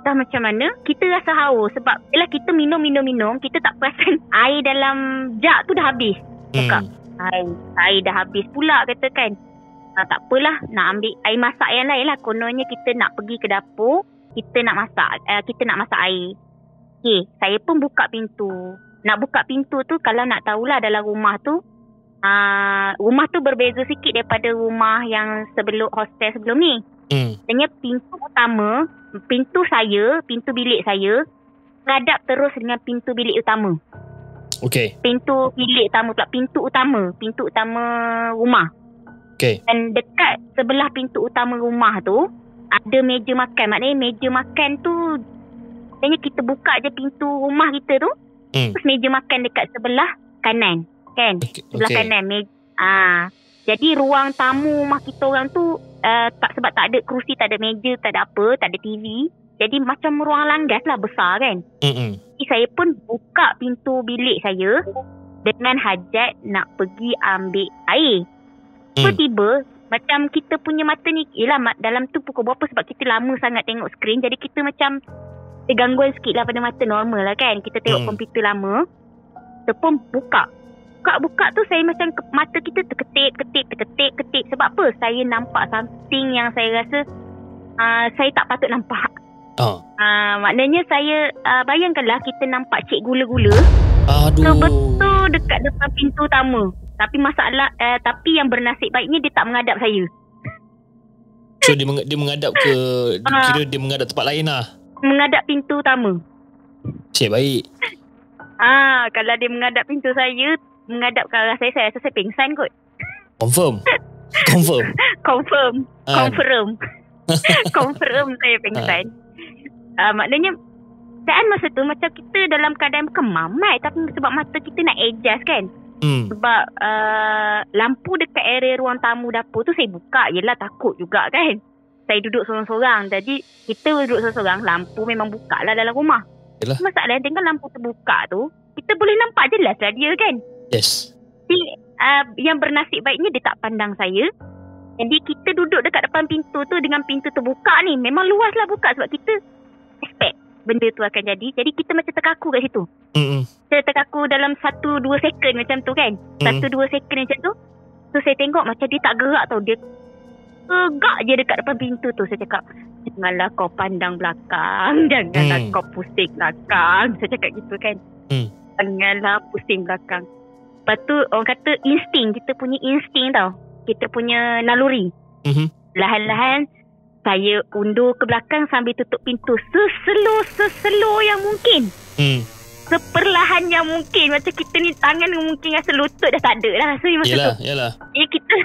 Dah macam mana kita rasa haus sebab bila kita minum, kita tak perasan air dalam jug tu dah habis. Cakap air dah habis pula kata kan. Tak apalah, nak ambil air masak yang lain lah. Kononnya kita nak pergi ke dapur, kita nak masak air. Okay, saya pun buka pintu. Nak buka pintu tu, kalau nak tahulah dalam rumah tu berbeza sikit daripada rumah yang sebelum hostel sebelum ni. Sebenarnya pintu utama, pintu bilik saya menghadap terus dengan pintu bilik utama. Okey. Pintu bilik utama pula, pintu utama rumah. Okey. Dan dekat sebelah pintu utama rumah tu ada meja makan. Maknanya meja makan tu, sebenarnya kita buka je pintu rumah kita tu, terus meja makan dekat sebelah kanan kan. Sebelah kanan Jadi ruang tamu rumah kita orang tu sebab tak ada kerusi, tak ada meja, tak ada apa, tak ada TV. Jadi macam ruang langgas lah, besar kan. Jadi saya pun buka pintu bilik saya dengan hajat nak pergi ambil air. Tiba-tiba macam kita punya mata ni, yelah dalam tu pukul berapa sebab kita lama sangat tengok skrin. Jadi kita macam tergangguan sikit lah pada mata, normal lah kan. Kita tengok komputer lama. Kita pun buka tu saya macam mata kita terketip. Sebab apa? Saya nampak something yang saya rasa saya tak patut nampak. Maknanya saya bayangkanlah kita nampak cik gula-gula. Aduh. Betul dekat depan pintu utama. Tapi yang bernasib baiknya dia tak menghadap saya. So dia menghadap ke kira dia menghadap tempat lain lah. Menghadap pintu utama. Cik baik. Kalau dia menghadap pintu saya, menghadap ke arah saya rasa saya pingsan kot. Confirm. Confirm saya pingsan. Maknanya keadaan masa tu macam kita dalam keadaan bukan mamai, tapi sebab mata kita nak adjust kan. Sebab lampu dekat area ruang tamu dapur tu saya buka. Yelah takut juga kan. Saya duduk sorang-sorang. Jadi kita duduk sorang-sorang, lampu memang buka lah dalam rumah. Yelah. Masalahnya dengan lampu terbuka tu, kita boleh nampak jelas lah dia kan. Yes. Jadi yang bernasib baiknya dia tak pandang saya. Jadi kita duduk dekat depan pintu tu dengan pintu terbuka ni. Memang luas lah buka sebab kita expect benda tu akan jadi. Jadi kita macam terkaku kat situ. Kita terkaku dalam 1-2 second macam tu kan. 1-2 second macam tu. So saya tengok macam dia tak gerak tau. Dia tegak je dekat depan pintu tu. Saya cakap, janganlah kau pandang belakang. Janganlah kau pusing belakang. Saya cakap gitu kan. Janganlah pusing belakang. Lepas tu orang kata insting. Kita punya insting tau. Kita punya naluri. Lahan-lahan saya undur ke belakang sambil tutup pintu seslow yang mungkin. Seperlahan yang mungkin. Macam kita ni tangan mungkin rasa lutut dah tak ada dah. So masa Yalah. Kita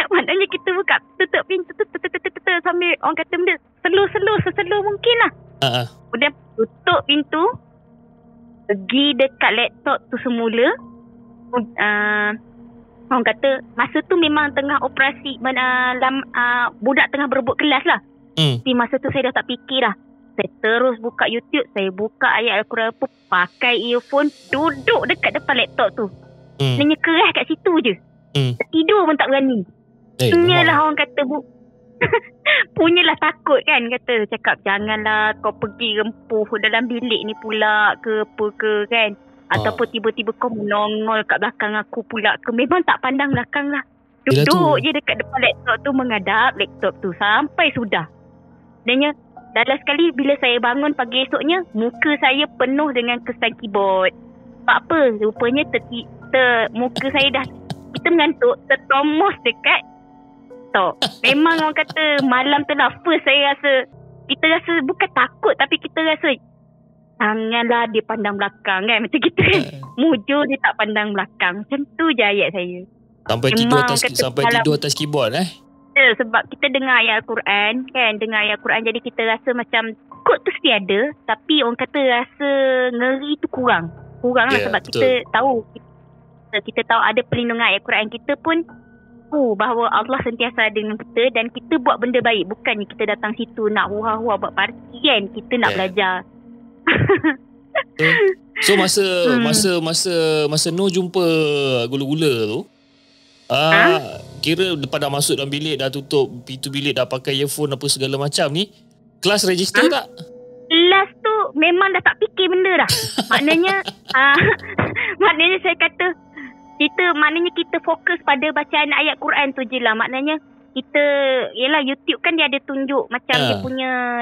maknanya kita buka tutup pintu sambil orang kata benda seslow mungkin lah. Kemudian tutup pintu, pergi dekat laptop tu semula. Orang kata masa tu memang tengah operasi budak tengah berebut kelas lah. Tapi masa tu saya dah tak fikir lah. Saya terus buka YouTube, saya buka ayat Al-Quran apa, pakai earphone, duduk dekat depan laptop tu. Hanya keras kat situ je. Tidur pun tak berani. Punyalah orang kata punyalah takut kan. Kata cakap janganlah kau pergi rempuh dalam bilik ni pula ke apa ke kan. Ataupun tiba-tiba kau menongol kat belakang aku pula ke. Memang tak pandang belakang lah. Duduk je dekat depan laptop tu, menghadap laptop tu sampai sudah. Adanya dalam sekali bila saya bangun pagi esoknya, muka saya penuh dengan kesan keyboard. Sebab apa? Rupanya muka saya dah, kita mengantuk, tertomos dekat laptop. Memang orang kata malam tu lah first saya rasa, kita rasa bukan takut tapi kita rasa janganlah dia pandang belakang kan. Macam kita kan. Mujur dia tak pandang belakang. Macam tu je ayat saya. Sampai tidur atas keyboard sebab kita dengar ayat Al-Quran kan. Dengar ayat Al-Quran jadi kita rasa macam takut tu mesti ada. Tapi orang kata rasa ngeri tu kurang lah sebab betul. Kita tahu ada perlindungan ayat Al-Quran. Kita pun bahawa Allah sentiasa ada dengan kita. Dan kita buat benda baik. Bukannya kita datang situ nak hua-hua buat parti kan. Kita nak belajar. So masa Noh jumpa gula-gula tu, kira lepas dah masuk dalam bilik, dah tutup pintu bilik, dah pakai earphone apa segala macam ni, kelas register tak? Kelas tu memang dah tak fikir benda dah. Maknanya saya kata kita fokus pada bacaan ayat Quran tu je lah. Maknanya kita, yelah YouTube kan dia ada tunjuk macam dia punya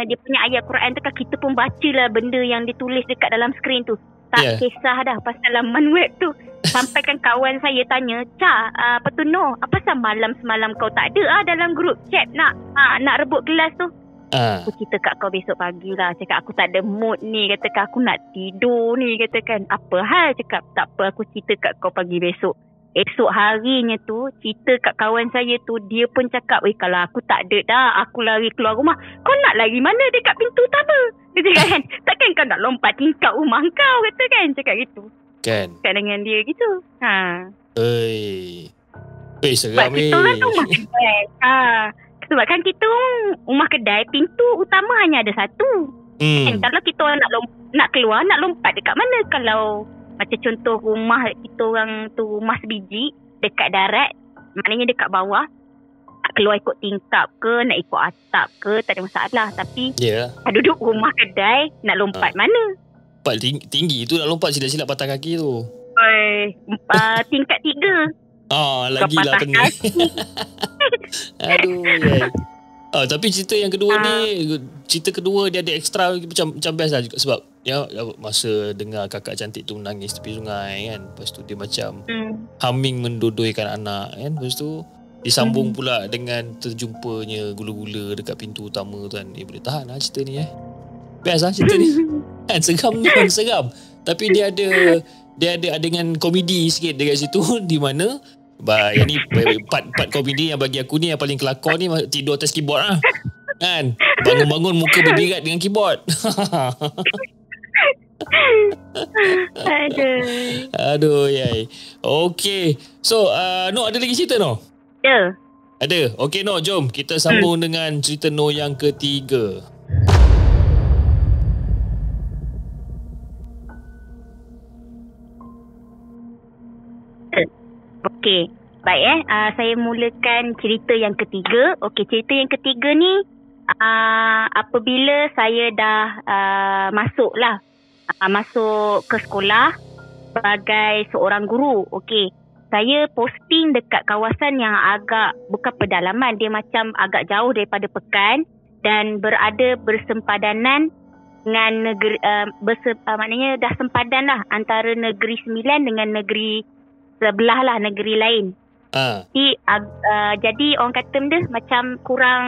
ayat Quran tu kan, kita pun bacalah benda yang ditulis dekat dalam skrin tu. Tak kisah dah pasal laman web tu. Sampai kan kawan saya tanya, apa tu Noh, apa pasal malam semalam kau tak ada dalam grup chat nak rebut kelas tu. Aku cerita kat kau besok pagi lah. Cakap aku tak ada mood ni. Katakan aku nak tidur ni. Katakan apa hal. Cakap tak apa, aku cerita kat kau pagi besok. Esok harinya tu, cerita kat kawan saya tu, dia pun cakap, kalau aku tak ada dah, aku lari keluar rumah. Kau nak lari mana dekat pintu utama? Dia cakap kan, takkan kau nak lompat tingkap rumah kau, kata kan. Cakap gitu. Kan. Cakap dengan dia gitu. Seram Sebab kita orang rumah kedai. Sebab kan kita rumah kedai, pintu utama hanya ada satu. Kan, kalau kita orang nak keluar, nak lompat dekat mana? Kalau macam contoh rumah kita orang tu, rumah sebiji dekat darat, maknanya dekat bawah, nak keluar ikut tingkap ke, nak ikut atap ke, tak ada masalah. Tapi duduk rumah kedai, nak lompat mana? Lompat tinggi tu, nak lompat silap-silap patah kaki tu. Tingkat 3. Lagilah pening. Aduh, tapi cerita yang kedua ni, cerita kedua dia ada ekstra macam best lah juga. Sebab masa dengar kakak cantik tu menangis tepi sungai kan, lepas tu dia macam humming mendodoikan anak kan, lepas tu disambung pula dengan terjumpanya gula-gula dekat pintu utama tu kan. Boleh tahan lah cerita ni best lah cerita ni kan. Seram tu kan, seram, tapi dia ada dengan komedi sikit dekat situ, di mana yang ni part komedi yang bagi aku ni yang paling kelakar ni, tidur atas keyboard lah kan, bangun-bangun muka berbirat dengan keyboard. Aduh yai. Okay, so No, ada lagi cerita No? Ada. Okay No, jom kita sambung dengan cerita No yang ketiga. Okey, baik saya mulakan cerita yang ketiga. Okey, cerita yang ketiga ni apabila saya dah masuk ke sekolah sebagai seorang guru. Okey, saya posting dekat kawasan yang agak bukan pedalaman, dia macam agak jauh daripada Pekan dan berada bersempadanan dengan negeri maknanya dah sempadan lah antara Negeri Sembilan dengan negeri sebelah lah, negeri lain. Jadi orang kata dia macam kurang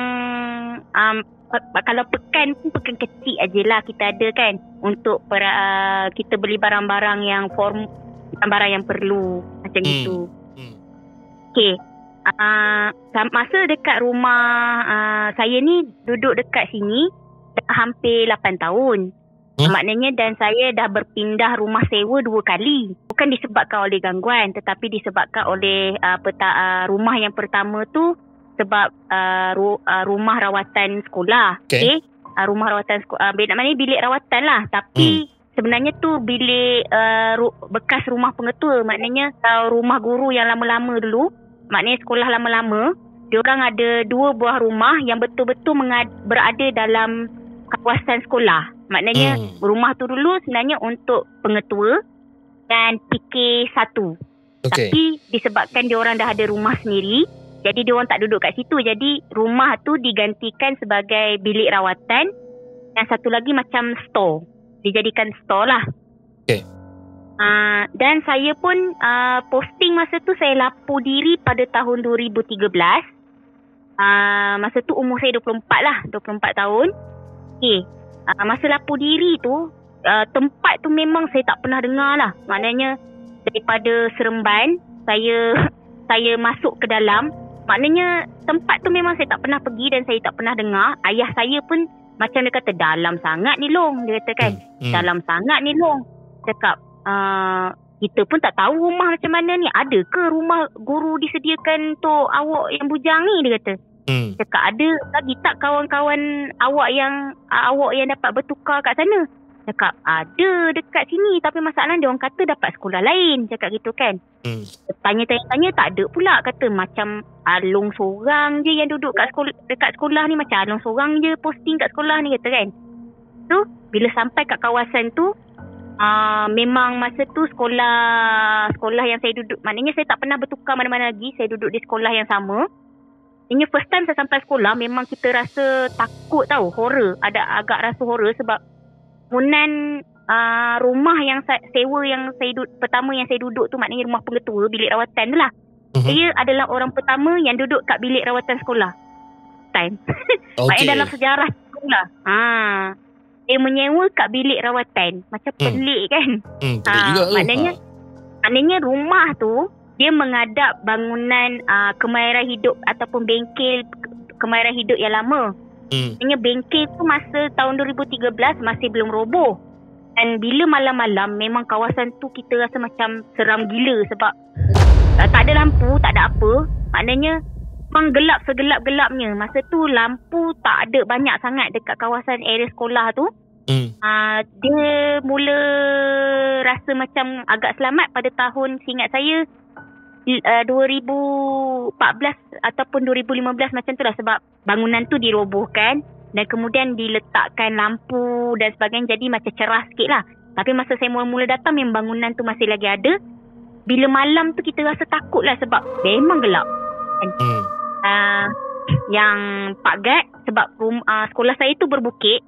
kalau Pekan pun Pekan kecil aje lah kita ada kan, untuk kita beli barang-barang yang barang yang perlu macam itu. Okay, masa dekat rumah saya ni duduk dekat sini dah hampir 8 tahun. Maknanya dan saya dah berpindah rumah sewa 2 kali. Bukan disebabkan oleh gangguan, tetapi disebabkan oleh rumah yang pertama tu sebab rumah rawatan sekolah. Okay. Rumah rawatan sekolah, maknanya bilik rawatan lah. Tapi sebenarnya tu bilik bekas rumah pengetua. Maknanya rumah guru yang lama-lama dulu, maknanya sekolah lama-lama, diorang ada 2 buah rumah yang betul-betul berada dalam kawasan sekolah. Maknanya rumah tu dulu sebenarnya untuk pengetua dan PK1. Tapi disebabkan diorang dah ada rumah sendiri, jadi diorang tak duduk kat situ. Jadi rumah tu digantikan sebagai bilik rawatan dan satu lagi macam store. Dijadikan store lah. Dan saya pun posting masa tu saya lapor diri pada tahun 2013. Masa tu umur saya 24 lah, 24 tahun. Masa lapor diri tu, tempat tu memang saya tak pernah dengar lah. Maknanya daripada Seremban, saya masuk ke dalam. Maknanya tempat tu memang saya tak pernah pergi dan saya tak pernah dengar. Ayah saya pun macam dia kata, dalam sangat ni Long. Dia kata kan, dalam sangat ni Long. Cakap, kita pun tak tahu rumah macam mana ni. Ada ke rumah guru disediakan untuk awak yang bujang ni? Dia kata. Cakap, ada lagi tak kawan-kawan awak yang dapat bertukar kat sana? Cakap, ada dekat sini, tapi masalah dia orang kata dapat sekolah lain. Cakap gitu kan. Tanya-tanya tak ada pula. Kata macam Along seorang je yang duduk dekat sekolah ni. Macam Along seorang je posting kat sekolah ni, kata kan. So bila sampai kat kawasan tu, memang masa tu sekolah yang saya duduk, maknanya saya tak pernah bertukar mana-mana lagi. Saya duduk di sekolah yang sama. Ini first time saya sampai sekolah, memang kita rasa takut tau, horror. Ada agak rasa horror sebab bangunan rumah yang sewa yang pertama yang saya duduk tu, maknanya rumah pengetua, bilik rawatan tu lah. Saya adalah orang pertama yang duduk kat bilik rawatan sekolah. Time. Maknanya dalam sejarah sekolah. Dia menyewa kat bilik rawatan. Macam pelik kan. Pelik juga tu. Maknanya rumah tu dia menghadap bangunan Kemahiran Hidup ataupun bengkel Kemahiran Hidup yang lama. Maksudnya bengkel tu masa tahun 2013 masih belum roboh. Dan bila malam-malam memang kawasan tu kita rasa macam seram gila sebab tak ada lampu, tak ada apa. Maknanya memang gelap segelap-gelapnya. Masa tu lampu tak ada banyak sangat dekat kawasan area sekolah tu. Dia mula rasa macam agak selamat pada tahun, seingat saya 2014 ataupun 2015 macam tu lah, sebab bangunan tu dirobohkan dan kemudian diletakkan lampu dan sebagainya, jadi macam cerah sikit lah. Tapi masa saya mula-mula datang memang bangunan tu masih lagi ada. Bila malam tu kita rasa takut lah sebab memang gelap. Yang Pak Gad, sebab sekolah saya tu berbukit,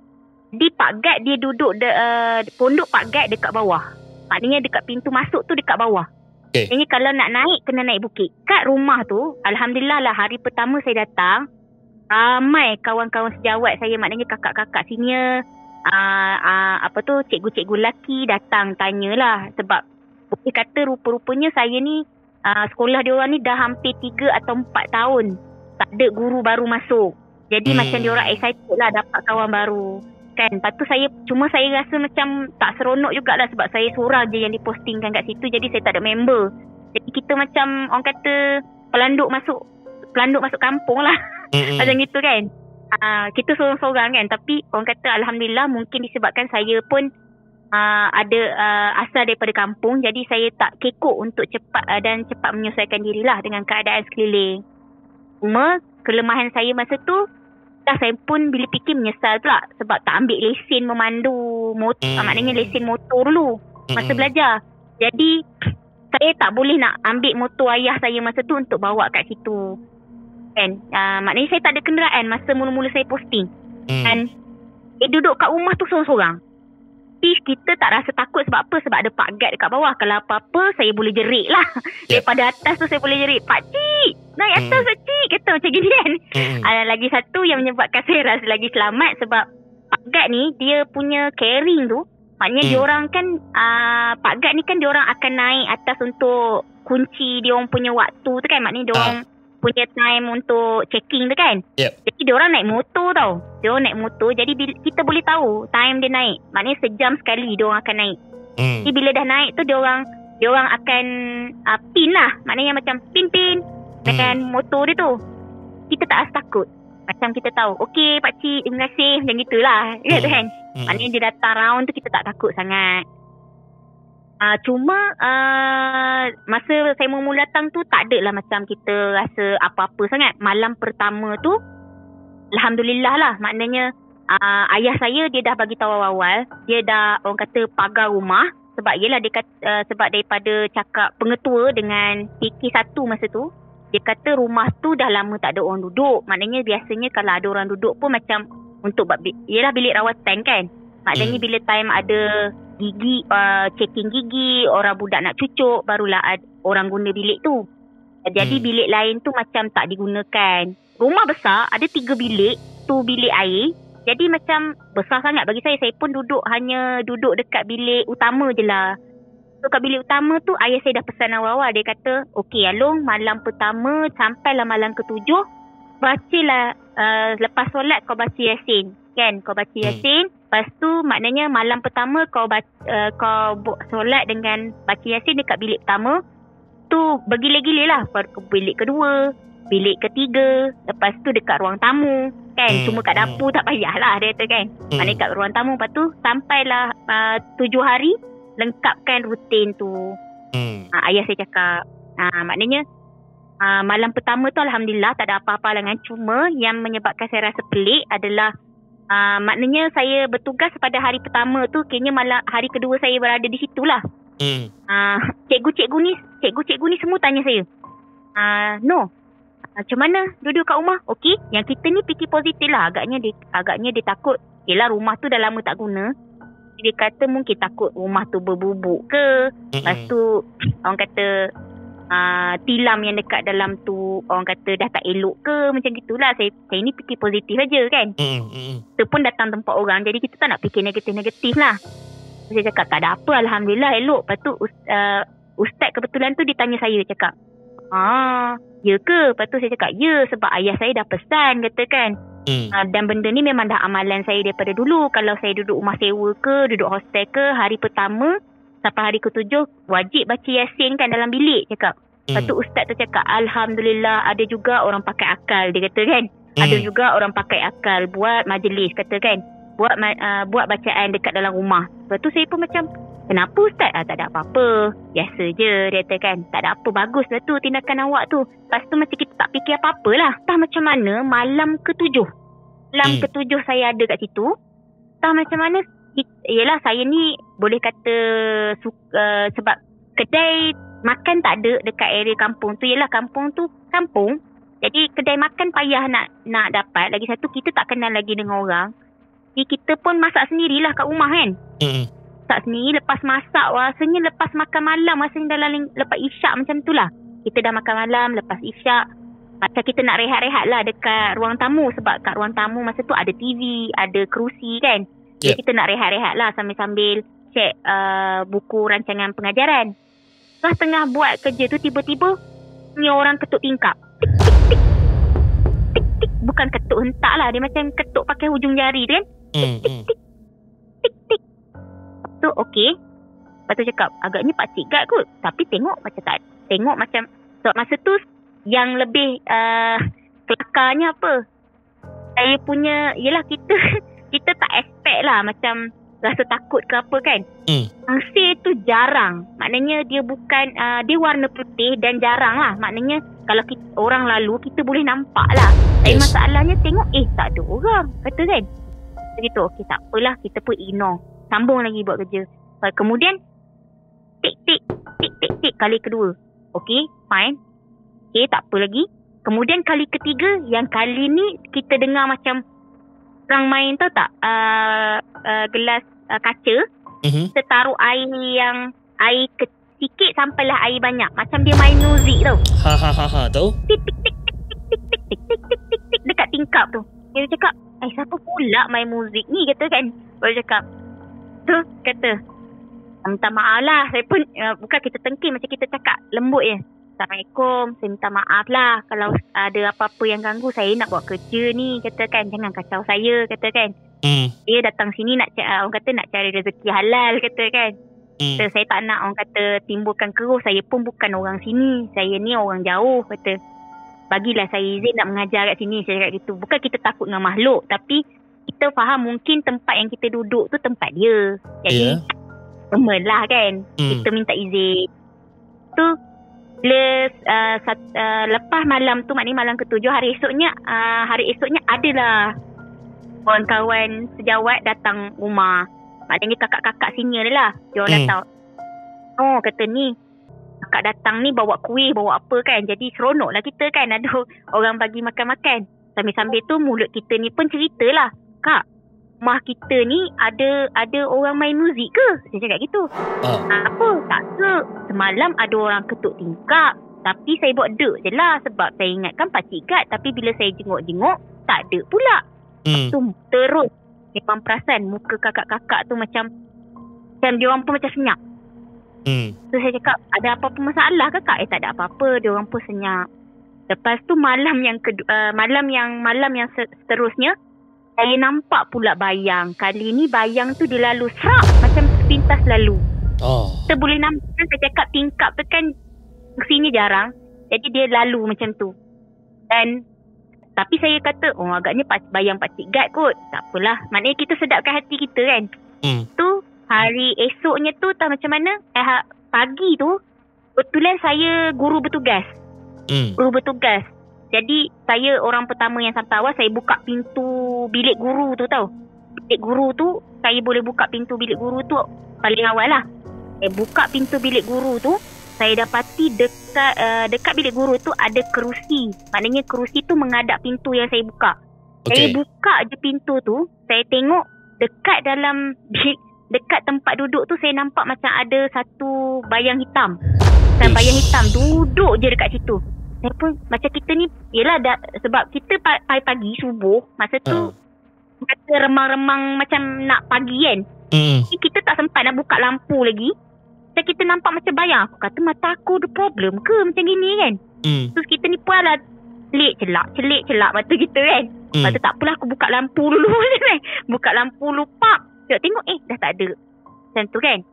di Pak Gad dia duduk pondok Pak Gad dekat bawah. Maknanya dekat pintu masuk tu dekat bawah. Jadi kalau nak naik kena naik bukit. Kat rumah tu alhamdulillah lah, hari pertama saya datang ramai kawan-kawan sejawat saya, maknanya kakak-kakak senior, cikgu-cikgu lelaki datang tanyalah, sebab dia kata rupa-rupanya saya ni sekolah diorang ni dah hampir 3 atau 4 tahun tak ada guru baru masuk. Jadi macam diorang excited lah dapat kawan baru kan. Lepas tu saya rasa macam tak seronok jugalah sebab saya seorang je yang dipostingkan kat situ, jadi saya tak ada member. Jadi kita macam orang kata pelanduk masuk kampung lah. Macam gitu kan. Kita seorang-seorang kan, tapi orang kata alhamdulillah mungkin disebabkan saya pun ada asal daripada kampung, jadi saya tak kekok untuk cepat menyesuaikan dirilah dengan keadaan sekeliling. Cuma kelemahan saya masa tu, saya pun bila fikir menyesal pula sebab tak ambil lesen memandu motor, maknanya lesen motor dulu masa belajar. Jadi saya tak boleh nak ambil motor ayah saya masa tu untuk bawa kat situ kan. Maknanya saya tak ada kenderaan masa mula-mula saya posting. Dan duduk kat rumah tu seorang-seorang. Tapi kita tak rasa takut sebab apa? Sebab ada Pak Gad dekat bawah. Kalau apa-apa saya boleh jerit lah. Daripada atas tu saya boleh jerit, "Pakcik, naik atas pakcik," kata macam gini kan. Lagi satu yang menyebabkan saya rasa lagi selamat sebab Pak Gad ni dia punya caring tu, maknanya diorang kan Pak Gad ni kan diorang akan naik atas untuk kunci diorang punya waktu tu kan. Maknanya diorang punya time untuk checking tu kan. Jadi diorang naik motor tau. Diorang naik motor, jadi kita boleh tahu time dia naik. Maknanya sejam sekali diorang akan naik. Jadi bila dah naik tu diorang akan pin lah. Maknanya macam pin dengan motor dia tu. Kita tak rasa takut. Macam kita tahu, "Okey pakcik, terima kasih," macam gitulah kan. Maknanya dia datang round tu kita tak takut sangat. Cuma masa saya mula datang tu tak ada lah macam kita rasa apa-apa sangat. Malam pertama tu alhamdulillah lah, maknanya ayah saya dia dah bagi tahu awal-awal, dia dah orang kata pagar rumah sebab yelah dia kata, sebab daripada cakap pengetua dengan PK1 masa tu, dia kata rumah tu dah lama tak ada orang duduk. Maknanya biasanya kalau ada orang duduk pun macam untuk yelah bilik rawatan kan. Maknanya bila time ada gigi, checking gigi, orang budak nak cucuk, barulah orang guna bilik tu. Jadi bilik lain tu macam tak digunakan. Rumah besar, ada 3 bilik, tu bilik air. Jadi macam besar sangat bagi saya. Saya pun hanya duduk dekat bilik utama je lah. So kat bilik utama tu ayah saya dah pesan awal-awal. Dia kata, "Okey Along, malam pertama sampailah malam ke-7, bacalah lepas solat kau baca Yasin." Kan, kau baca Yasin. Lepas tu maknanya malam pertama kau solat dengan baca Yasin dekat bilik pertama. Tu bergila-gila lah. Bilik kedua, bilik ketiga, lepas tu dekat ruang tamu. Kan, cuma kat dapur tak payahlah dia kata kan. Maknanya kat ruang tamu. Lepas tu sampailah 7 hari lengkapkan rutin tu. Ayah saya cakap. Maknanya malam pertama tu alhamdulillah tak ada apa-apa halangan. Cuma yang menyebabkan saya rasa pelik adalah maknanya saya bertugas pada hari pertama tu, kayaknya malam hari kedua saya berada di situlah. Cikgu-cikgu ni semua tanya saya, "No, macam mana duduk kat rumah?" Okey, yang kita ni fikir positif lah. Agaknya dia takut, yelah rumah tu dah lama tak guna. Dia kata mungkin takut rumah tu berbubuk ke. Lepas tu orang kata tilam yang dekat dalam tu orang kata dah tak elok ke, macam gitulah. Saya ni fikir positif aja kan. Kita pun datang tempat orang, jadi kita tak nak fikir negatif-negatif lah. Saya cakap tak ada apa, alhamdulillah elok. Lepas tu ustaz kebetulan tu dia tanya saya, cakap, "Ya ke?" Lepas tu saya cakap, "Ya, sebab ayah saya dah pesan," kata kan. Dan benda ni memang dah amalan saya daripada dulu. Kalau saya duduk rumah sewa ke, duduk hostel ke, hari pertama sampai hari ke-7 wajib baca Yasin kan dalam bilik, cakap. Lepas tu ustaz tu cakap, Alhamdulillah, ada juga orang pakai akal, dia kata kan. Ada juga orang pakai akal buat majlis, kata kan. Buat bacaan dekat dalam rumah. Lepas tu saya pun macam, kenapa ustaz? Tak ada apa-apa, biasa je, dia kata kan. Tak ada apa, bagus lah tu tindakan awak tu. Lepas tu macam kita tak fikir apa-apa lah. Entah macam mana malam ke-7 saya ada kat situ. Entah macam mana, yelah saya ni boleh kata sebab kedai makan tak ada dekat area kampung tu. Yelah kampung tu kampung, jadi kedai makan payah nak dapat. Lagi satu, kita tak kenal lagi dengan orang. Jadi kita pun masak sendirilah kat rumah kan. Masak sendiri, lepas masak rasanya lepas makan malam, rasanya dalam lepas isyak macam tu lah. Kita dah makan malam, lepas isyak macam kita nak rehat-rehat lah dekat ruang tamu. Sebab kat ruang tamu masa tu ada TV, ada kerusi kan. Jadi kita nak rehat-rehat lah sambil-sambil cek buku rancangan pengajaran. Setelah tengah buat kerja tu, tiba-tiba ni orang ketuk tingkap. Tik, tik, tik. Tik, tik. Bukan ketuk hentak lah. Dia macam ketuk pakai hujung jari tu kan. Tik, tik, tik. Tik, tik. Lepas tu okey. Lepas tu cakap, agaknya pakcik guard kot. Tapi tengok macam tak. Tengok macam, so, masa tu yang lebih kelakarnya apa? Saya punya, yelah kita tak expect lah macam rasa takut ke apa kan. Pasir tu jarang. Maknanya dia bukan, dia warna putih dan jarang lah. Maknanya kalau kita, orang lalu kita boleh nampak lah. Tapi masalahnya tengok, tak ada orang, kata kan. Begitu, okey tak apalah, kita pun ignore. Sambung lagi buat kerja. Kemudian tik tik tik tik tik kali kedua. Okey, fine. Okey, tak apa lagi. Kemudian kali ketiga, yang kali ni kita dengar macam orang main, tahu tak, gelas kaca, kita taruh air sikit sampailah air banyak. Macam dia main muzik tau. Tahu? Tik tik tik tik tik tik tik tik tik tik tik dekat tingkap tu. Dia cakap, siapa pula main muzik ni, kata kan. Baru cakap, tu kata, minta maaf lah. Saya pun bukan kita tengking, macam kita cakap lembut je. Assalamualaikum, saya minta maaf lah kalau ada apa-apa yang ganggu. Saya nak buat kerja ni, kata kan. Jangan kacau saya, kata kan. Dia datang sini nak orang kata nak cari rezeki halal, kata kan. Kata, saya tak nak orang kata timbulkan keruh. Saya pun bukan orang sini, saya ni orang jauh, kata. Bagilah saya izin nak mengajar kat sini, saya cakap gitu. Bukan kita takut dengan makhluk, tapi kita faham mungkin tempat yang kita duduk tu tempat dia. Jadi lah kan, kita minta izin. Tu lepas malam tu, maknanya malam ke-7, hari esoknya adalah kawan-kawan sejawat datang rumah. Maknanya kakak-kakak senior lah. Dia orang datang. Oh, kata ni kakak datang ni bawa kuih, bawa apa kan. Jadi seronok lah kita kan, ada orang bagi makan-makan. Sambil-sambil tu mulut kita ni pun ceritalah, Kak, rumah kita ni ada orang main muzik ke? Saya cakap gitu. Apa? Tak ada. Semalam ada orang ketuk tingkap. Tapi saya buat dek je lah. Sebab saya ingatkan pakcik guard. Tapi bila saya jenguk-jenguk, tak ada pula. Tu terus memang perasan muka kakak-kakak tu macam diorang pun macam senyap. So saya cakap, ada apa-apa masalah ke Kak? Tak ada apa-apa. Diorang pun senyap. Lepas tu malam yang seterusnya, saya nampak pula bayang. Kali ni bayang tu dia lalu serak macam sepintas lalu. Kita boleh nampak, saya cakap tingkap tu kan sini jarang. Jadi dia lalu macam tu. Dan tapi saya kata, agaknya bayang pakcik guard kot. Tak apalah. Maknanya kita sedapkan hati kita kan. Tu hari esoknya tu tahu macam mana? Pagi tu kebetulan saya guru bertugas. Guru bertugas. Jadi saya orang pertama yang sampai awal. Saya buka pintu bilik guru tu tau. Bilik guru tu, saya boleh buka pintu bilik guru tu paling awal lah. Saya buka pintu bilik guru tu, saya dapati dekat bilik guru tu ada kerusi. Maknanya kerusi tu menghadap pintu yang saya buka. Saya buka je pintu tu, saya tengok dekat tempat duduk tu, saya nampak macam ada satu bayang hitam. Bayang hitam duduk je dekat situ. Saya pun macam kita ni, yelah sebab kita pagi-pagi subuh, masa tu kata remang-remang macam nak pagi kan. Kita tak sempat nak buka lampu lagi. Macam kita nampak macam bayang. Aku kata mata aku ada problem ke macam gini kan. Terus kita ni pun lah celik celak mata kita kan. Lepas tu tak apalah, aku buka lampu dulu kan. Buka lampu dulu, tengok dah tak ada. Macam tu kan.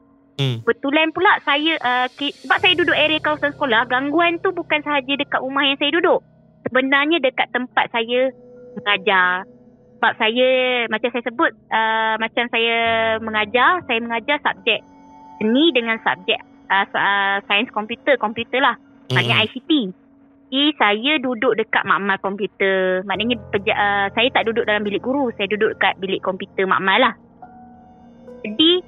Kebetulan pula saya sebab saya duduk area kawasan sekolah, gangguan tu bukan sahaja dekat rumah yang saya duduk. Sebenarnya dekat tempat saya mengajar. Sebab saya, macam saya sebut, macam saya mengajar subjek seni dengan subjek sains komputer lah. Maknanya ICT. Jadi saya duduk dekat makmal komputer. Maknanya saya tak duduk dalam bilik guru, saya duduk dekat bilik komputer makmal lah. Jadi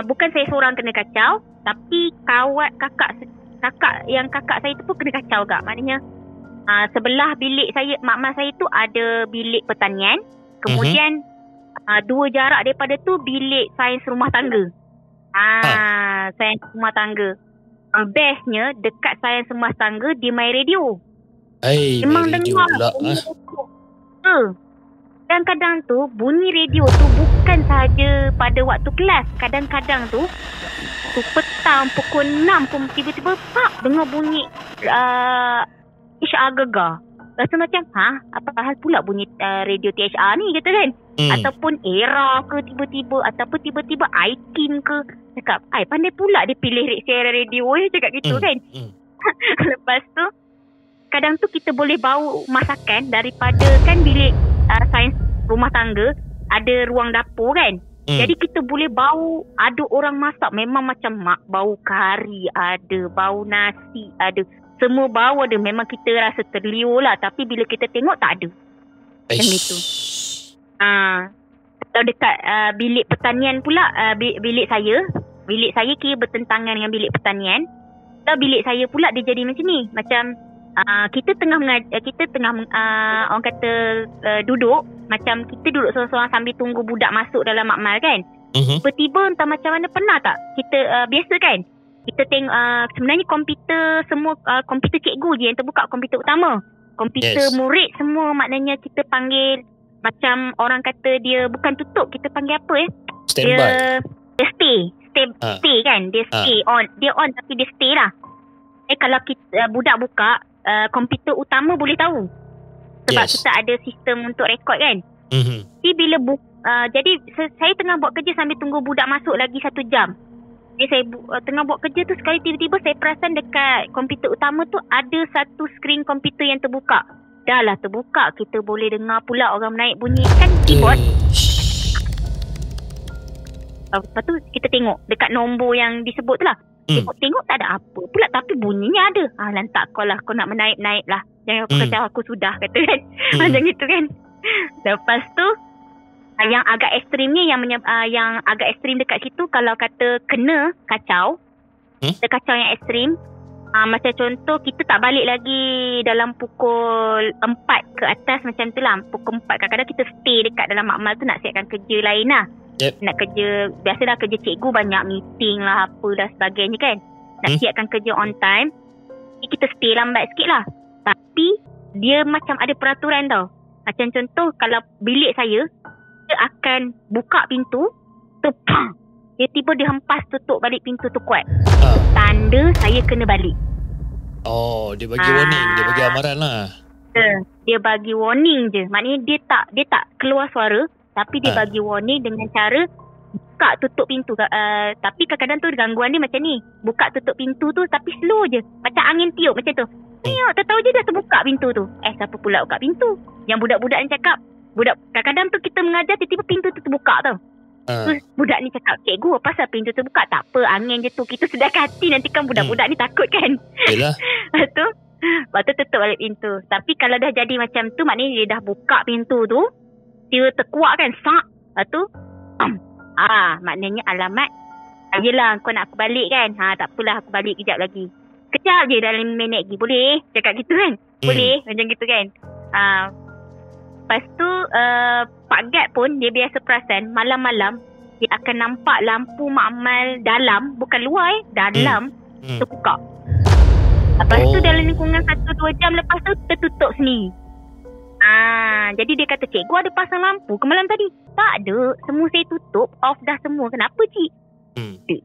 bukan saya seorang kena kacau, tapi kakak saya tu pun kena kacau juga. Maknanya sebelah bilik saya, makmal saya tu ada bilik pertanian. Kemudian dua jarak daripada tu bilik sains rumah tangga. Sains rumah tangga. Bestnya dekat sains rumah tangga dia main radio. Memang dengar pula. Kadang-kadang tu bunyi radio tu bukan sahaja pada waktu kelas. Kadang-kadang tu petang pukul 6 pun tiba-tiba dengar bunyi THR gegar. Rasa macam apa hal pula bunyi radio THR ni kata kan. Ataupun era ke tiba-tiba, ataupun tiba-tiba Aikin ke. Cakap pandai pula dia pilih siaran radio cakap gitu kan. Lepas tu kadang tu kita boleh bawa masakan daripada kan bilik sains rumah tangga ada ruang dapur kan. Jadi kita boleh bau, ada orang masak memang macam bau kari ada, bau nasi ada, semua bau ada. Memang kita rasa terliur lah, tapi bila kita tengok tak ada. Macam itu. Kalau dekat bilik pertanian pula, bilik saya kira bertentangan dengan bilik pertanian. Kalau bilik saya pula dia jadi macam ni, macam kita tengah orang kata duduk, macam kita duduk seorang-seorang sambil tunggu budak masuk dalam makmal kan. Tiba-tiba entah macam mana, pernah tak kita biasa kan kita tengok sebenarnya komputer semua, komputer cikgu je yang terbuka, komputer utama. Komputer murid semua maknanya kita panggil, macam orang kata dia bukan tutup, kita panggil apa Standby. Dia stay kan, dia stay on, dia on tapi dia stay lah. Kalau kita budak buka komputer utama boleh tahu sebab kita ada sistem untuk rekod kan. Jadi bila jadi saya tengah buat kerja sambil tunggu budak masuk lagi 1 jam. Jadi saya tengah buat kerja tu, sekali tiba-tiba saya perasan dekat komputer utama tu ada satu skrin komputer yang terbuka. Dah lah terbuka, kita boleh dengar pula orang naik bunyi kan keyboard. Lepas tu kita tengok dekat nombor yang disebut tu lah. Tengok tak ada apa pula, tapi bunyinya ada. Lantak kau lah, kau nak menaip-naip lah. Jangan aku kacau aku sudah, kata kan. Macam gitu kan. Lepas tu yang agak ekstrimnya, yang agak ekstrim dekat situ, kalau kata kena kacau, kacau yang ekstrim, macam contoh kita tak balik lagi dalam pukul 4 ke atas macam tu lah. Pukul 4 kadang-kadang kita stay dekat dalam makmal tu nak siapkan kerja lain lah. Nak kerja, biasalah kerja cikgu banyak meeting lah apa dan sebagainya kan. Nak siapkan kerja on time, jadi kita stay lambat sikit lah. Tapi dia macam ada peraturan tau. Macam contoh kalau bilik saya, dia akan buka pintu tu, dia tiba dia hempas tutup balik pintu tu kuat. Tanda saya kena balik. Dia bagi warning, dia bagi amaran lah. Dia bagi warning je. Maknanya dia tak keluar suara, tapi dia bagi warning dengan cara buka tutup pintu. Tapi kadang-kadang tu gangguan dia macam ni. Buka tutup pintu tu tapi slow je. Macam angin tiup macam tu. Tahu je dah terbuka pintu tu. Siapa pula buka pintu? Yang budak-budak ni cakap, kadang-kadang tu kita mengajar tiba-tiba pintu tu terbuka tau. Terus budak ni cakap, cikgu apa pasal pintu terbuka? Tak apa, angin je tu. Kita sedar hati, nanti kan budak-budak ni takut kan. Yelah. Lepas tu tutup balik pintu. Tapi kalau dah jadi macam tu, maknanya dia dah buka pintu tu, dia terkuat kan, lepas tu maknanya alamat, yelah kau nak aku balik kan, tak apalah aku balik kejap lagi, kejap je dalam 5 minit lagi, boleh? Cakap gitu kan, boleh macam gitu kan. Lepas tu Pak Gad pun dia biasa perasan malam-malam dia akan nampak lampu makmal dalam, bukan luar dalam terbuka. Lepas tu dalam lingkungan 1-2 jam lepas tu tertutup sendiri. Jadi dia kata, cikgu ada pasang lampu ke malam tadi? Tak ada, semua saya tutup, off dah semua. Kenapa cik?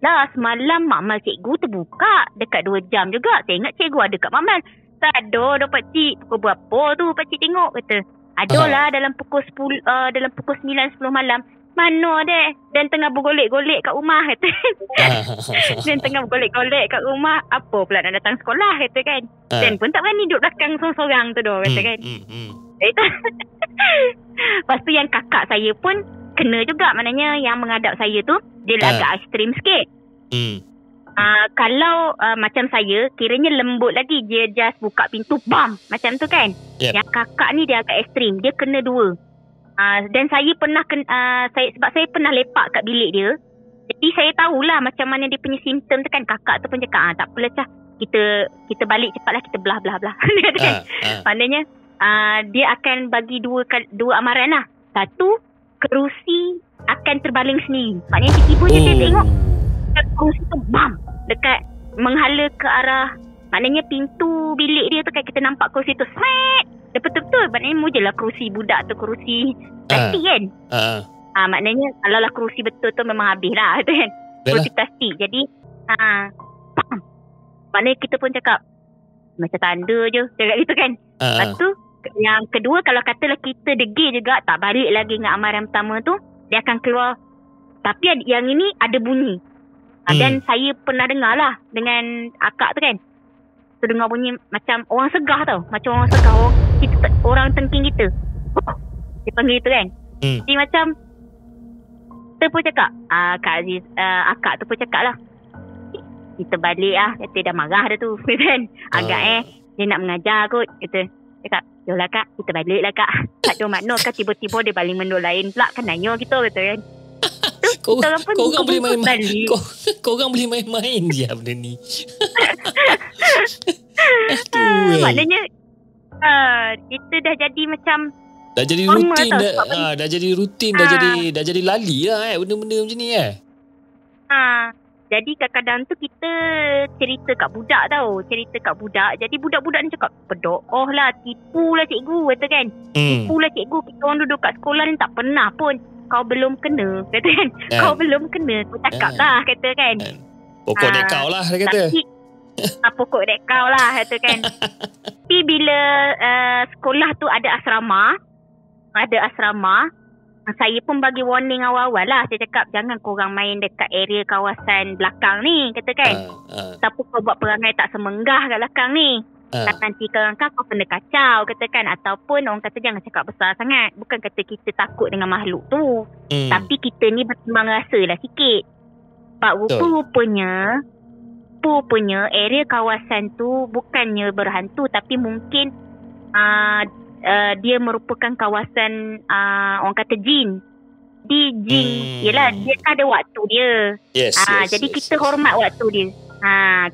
Lah semalam makmal cikgu terbuka dekat 2 jam juga. Saya ingat cikgu ada kat makmal. Tak ada pakcik. Pukul berapa tu pakcik tengok? Kata, ada lah dalam pukul 10, dalam pukul 9-10 malam. Mana deh. Dan tengah bergolek-golek kat rumah kata. Dan tengah bergolek-golek kat rumah. Apa pula nak datang sekolah kata kan. Dan pun tak berani duduk belakang sorang-sorang tu doh kata kan. Lepas tu yang kakak saya pun kena juga. Maknanya yang menghadap saya tu dia agak ekstrim sikit. Kalau macam saya, kiranya lembut lagi. Dia just buka pintu, bam, macam tu kan. Yang kakak ni dia agak ekstrim. Dia kena 2. Dan saya pernah sebab saya pernah lepak kat bilik dia. Jadi saya tahulah macam mana dia punya simptom tu kan. Kakak tu pun cakap, tak apalah Cah, kita balik cepatlah, kita belah. Kan? Maknanya dia akan bagi dua amaran lah. Satu, kerusi akan terbaling sendiri. Maknanya tiba-tiba je saya tengok kerusi tu bam dekat menghala ke arah, maknanya pintu bilik dia tu kan, kita nampak kerusi tu smack. Betul-betul maknanya mu je lah kerusi budak tu, kerusi plastik kan. Maknanya kalau lah kerusi betul tu memang habis lah tu kan. Kerusi plastik. Jadi maknanya kita pun cakap macam tanda je cakap gitu kan. Lepas tu yang kedua, kalau katalah kita degil juga, tak balik lagi dengan amaran pertama tu, dia akan keluar. Tapi yang ini ada bunyi. Dan saya pernah dengar lah dengan akak tu kan. So dengar bunyi macam orang segah tau. Macam orang segah, orang tengking kita. Dia panggil gitu kan. Jadi macam kita pun cakap, Kak Aziz, akak tu pun cakap lah, kita balik lah. Kata dah marah dah tu kan. Agak dia nak mengajar kot. Kita cakap, yolah Kak, kita balik lah Kak. Tak ada makna kan tiba-tiba dia balik menduk lain pula kan, nanya kita kata kan. Kau orang boleh main-main. Kau orang boleh main-main je benda ni. Maknanya kita dah jadi macam dah jadi rutin dah jadi rutin, dah jadi lali lah benda-benda macam ni Jadi kadang-kadang tu kita cerita kat budak tau. Jadi budak-budak ni cakap, berdoa lah, tipu lah cikgu kata kan. Tipu lah cikgu, kita orang duduk kat sekolah ni tak pernah pun. Kau belum kena kata kan. Kau belum kena, kau cakap lah kata kan. Pokok dek kau lah dia kata. Pokok dek kau lah kata kan. Tapi bila sekolah tu ada asrama, saya pun bagi warning awal-awal lah. Saya cakap, jangan korang main dekat area kawasan belakang ni kata kan. Siapa kau buat perangai tak semenggah kat belakang ni, nanti kau kena kacau kata kan. Ataupun orang kata jangan cakap besar sangat. Bukan kata kita takut dengan makhluk tu, tapi kita ni bertimbang rasa lah sikit. Sebab rupanya area kawasan tu bukannya berhantu, tapi mungkin dia merupakan kawasan orang kata jin. Yelah, dia ada waktu dia. Jadi kita hormat waktu dia.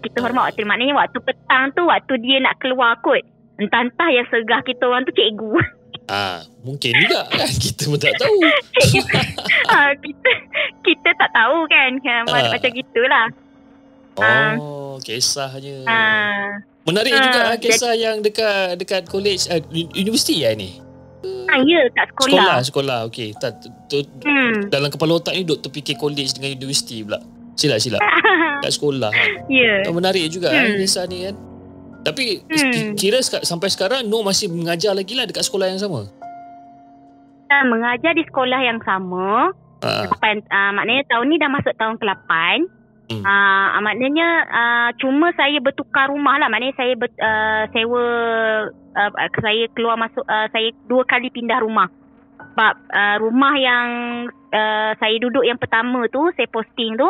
Kita hormat waktu dia. Maknanya waktu petang tu waktu dia nak keluar kot. Entah-entah yang segah kita orang tu cikgu. Mungkin juga kan. Kita pun tak tahu. kita tak tahu kan. Macam gitulah. Kisahnya. Menarik juga kisah yang dekat college, universiti ni. Ya, kat Sekolah. Okey. Dalam kepala otak ni duk terfikir college dengan universiti pula. Silap. Kat sekolah menarik juga kisah ni kan. Tapi kira sampai sekarang Noh masih mengajar lagi lah dekat sekolah yang sama. Mengajar di sekolah yang sama. Maknanya tahun ni dah masuk tahun ke-8. Maknanya cuma saya bertukar rumah lah. Maknanya saya sewa, saya keluar masuk, saya 2 kali pindah rumah. Sebab rumah yang saya duduk yang pertama tu, saya posting tu,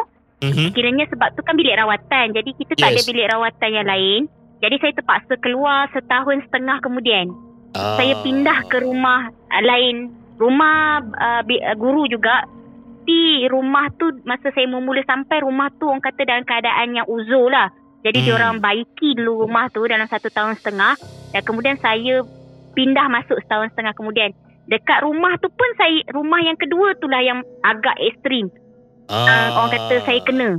kiranya sebab tu kan bilik rawatan. Jadi kita tak ada bilik rawatan yang lain. Jadi saya terpaksa keluar setahun setengah kemudian. Saya pindah ke rumah lain. Rumah guru juga. Tapi rumah tu masa saya mula sampai, rumah tu orang kata dalam keadaan yang uzur lah. Jadi diorang baiki dulu rumah tu dalam 1 tahun setengah. Dan kemudian saya pindah masuk setahun setengah kemudian. Dekat rumah tu pun rumah yang kedua tu lah yang agak ekstrim. Orang kata saya kena.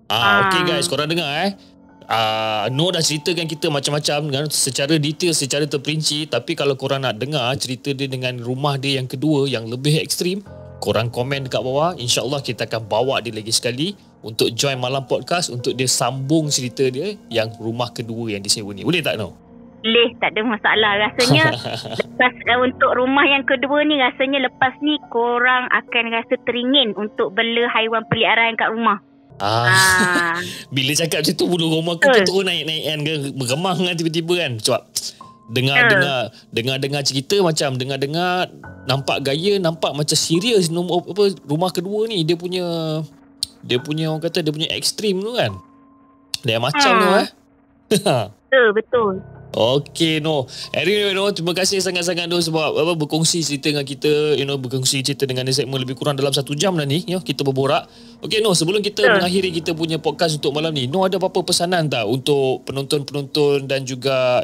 Okay guys, korang dengar Noh dah ceritakan kita macam-macam dengan secara detail, secara terperinci. Tapi kalau korang nak dengar cerita dia dengan rumah dia yang kedua yang lebih ekstrim, korang komen dekat bawah. InsyaAllah kita akan bawa dia lagi sekali untuk join malam podcast, untuk dia sambung cerita dia yang rumah kedua yang disewa ni. Boleh tak Noh? boleh, tak ada masalah. Rasanya lepas untuk rumah yang kedua ni, rasanya lepas ni korang akan rasa teringin untuk bela haiwan peliharaan kat rumah. Bila cakap macam tu, bulu roma aku tu naik-naik kan, bergemang kan tiba-tiba kan. Cuba dengar cerita, macam dengar nampak gaya, nampak macam serius rumah kedua ni. Dia punya orang kata dia punya ekstrim tu kan. Dia macam tu Betul. Okay, Erin, terima kasih sangat-sangat sebab berkongsi cerita dengan kita, berkongsi cerita dengan segmen lebih kurang dalam 1 jam dah ni, kita berborak. Okay, sebelum kita mengakhiri kita punya podcast untuk malam ni, ada apa-apa pesanan tak untuk penonton-penonton dan juga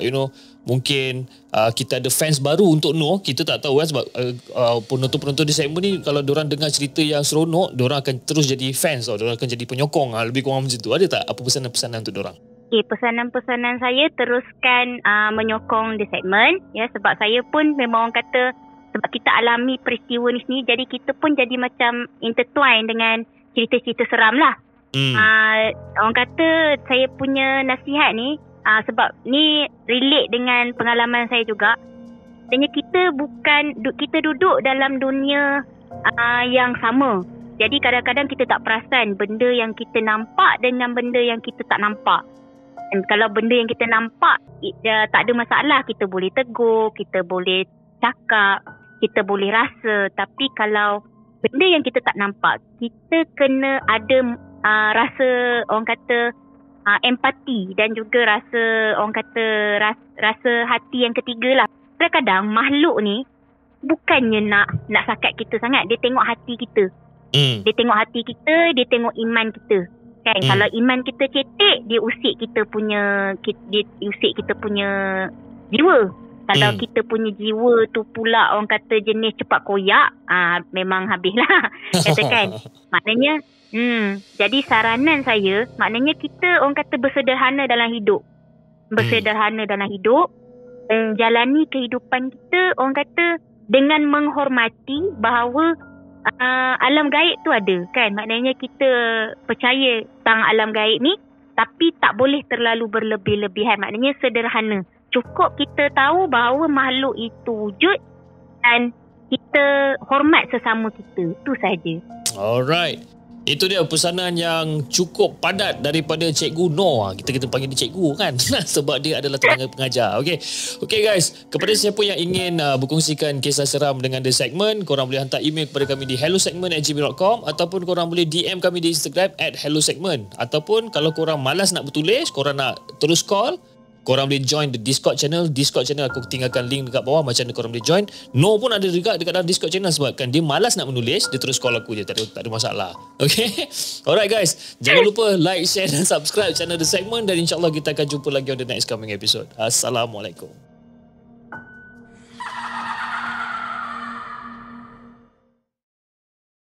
mungkin kita ada fans baru untuk kita tak tahu kan, sebab penonton-penonton di segmen ni kalau diorang dengar cerita yang seronok, diorang akan terus jadi fans diorang akan jadi penyokong, lebih kurang macam tu. Ada tak apa pesanan-pesanan untuk diorang? Okay, pesanan-pesanan saya teruskan menyokong The Segment, ya, sebab saya pun memang orang kata, sebab kita alami peristiwa ni sendiri, jadi kita pun jadi macam intertwine dengan cerita-cerita seram lah. Orang kata saya punya nasihat ni, sebab ni relate dengan pengalaman saya juga. Sebenarnya kita duduk dalam dunia yang sama. Jadi kadang-kadang kita tak perasan benda yang kita nampak dengan benda yang kita tak nampak. Dan kalau benda yang kita nampak tak ada masalah, kita boleh tegur, kita boleh cakap, kita boleh rasa. Tapi kalau benda yang kita tak nampak, kita kena ada rasa orang kata empati dan juga rasa orang kata rasa hati yang ketiga lah. Kadang-kadang makhluk ni bukannya nak sakat kita sangat, dia tengok hati kita. Dia tengok hati kita, dia tengok iman kita. Kan, kalau iman kita cetek, dia usik kita punya jiwa. Kalau kita punya jiwa tu pula orang kata jenis cepat koyak, memang habislah. Katakan. Maknanya jadi saranan saya, maknanya kita orang kata bersederhana dalam hidup. Jalani kehidupan kita orang kata dengan menghormati bahawa alam gaib tu ada kan. Maknanya kita percaya tentang alam gaib ni, tapi tak boleh terlalu berlebih-lebihan. Maknanya sederhana. Cukup kita tahu bahawa makhluk itu wujud dan kita hormat sesama kita. Itu saja. Alright. Itu dia pesanan yang cukup padat daripada Cikgu Noor. Kita panggil dia cikgu kan sebab dia adalah tenaga pengajar. Okay guys, kepada siapa yang ingin berkongsikan kisah seram dengan The Segment, korang boleh hantar email kepada kami di hellosegment@gmail.com ataupun korang boleh DM kami di Instagram @hellosegment. Ataupun kalau korang malas nak bertulis, korang nak terus call, korang boleh join the Discord channel. Discord channel aku tinggalkan link dekat bawah, macam mana korang boleh join. No pun ada dekat dalam Discord channel sebab kan dia malas nak menulis, dia terus call aku je, tak ada masalah. Okay. Alright guys, jangan lupa like, share dan subscribe channel The Segment, dan insyaAllah kita akan jumpa lagi on the next coming episode. Assalamualaikum.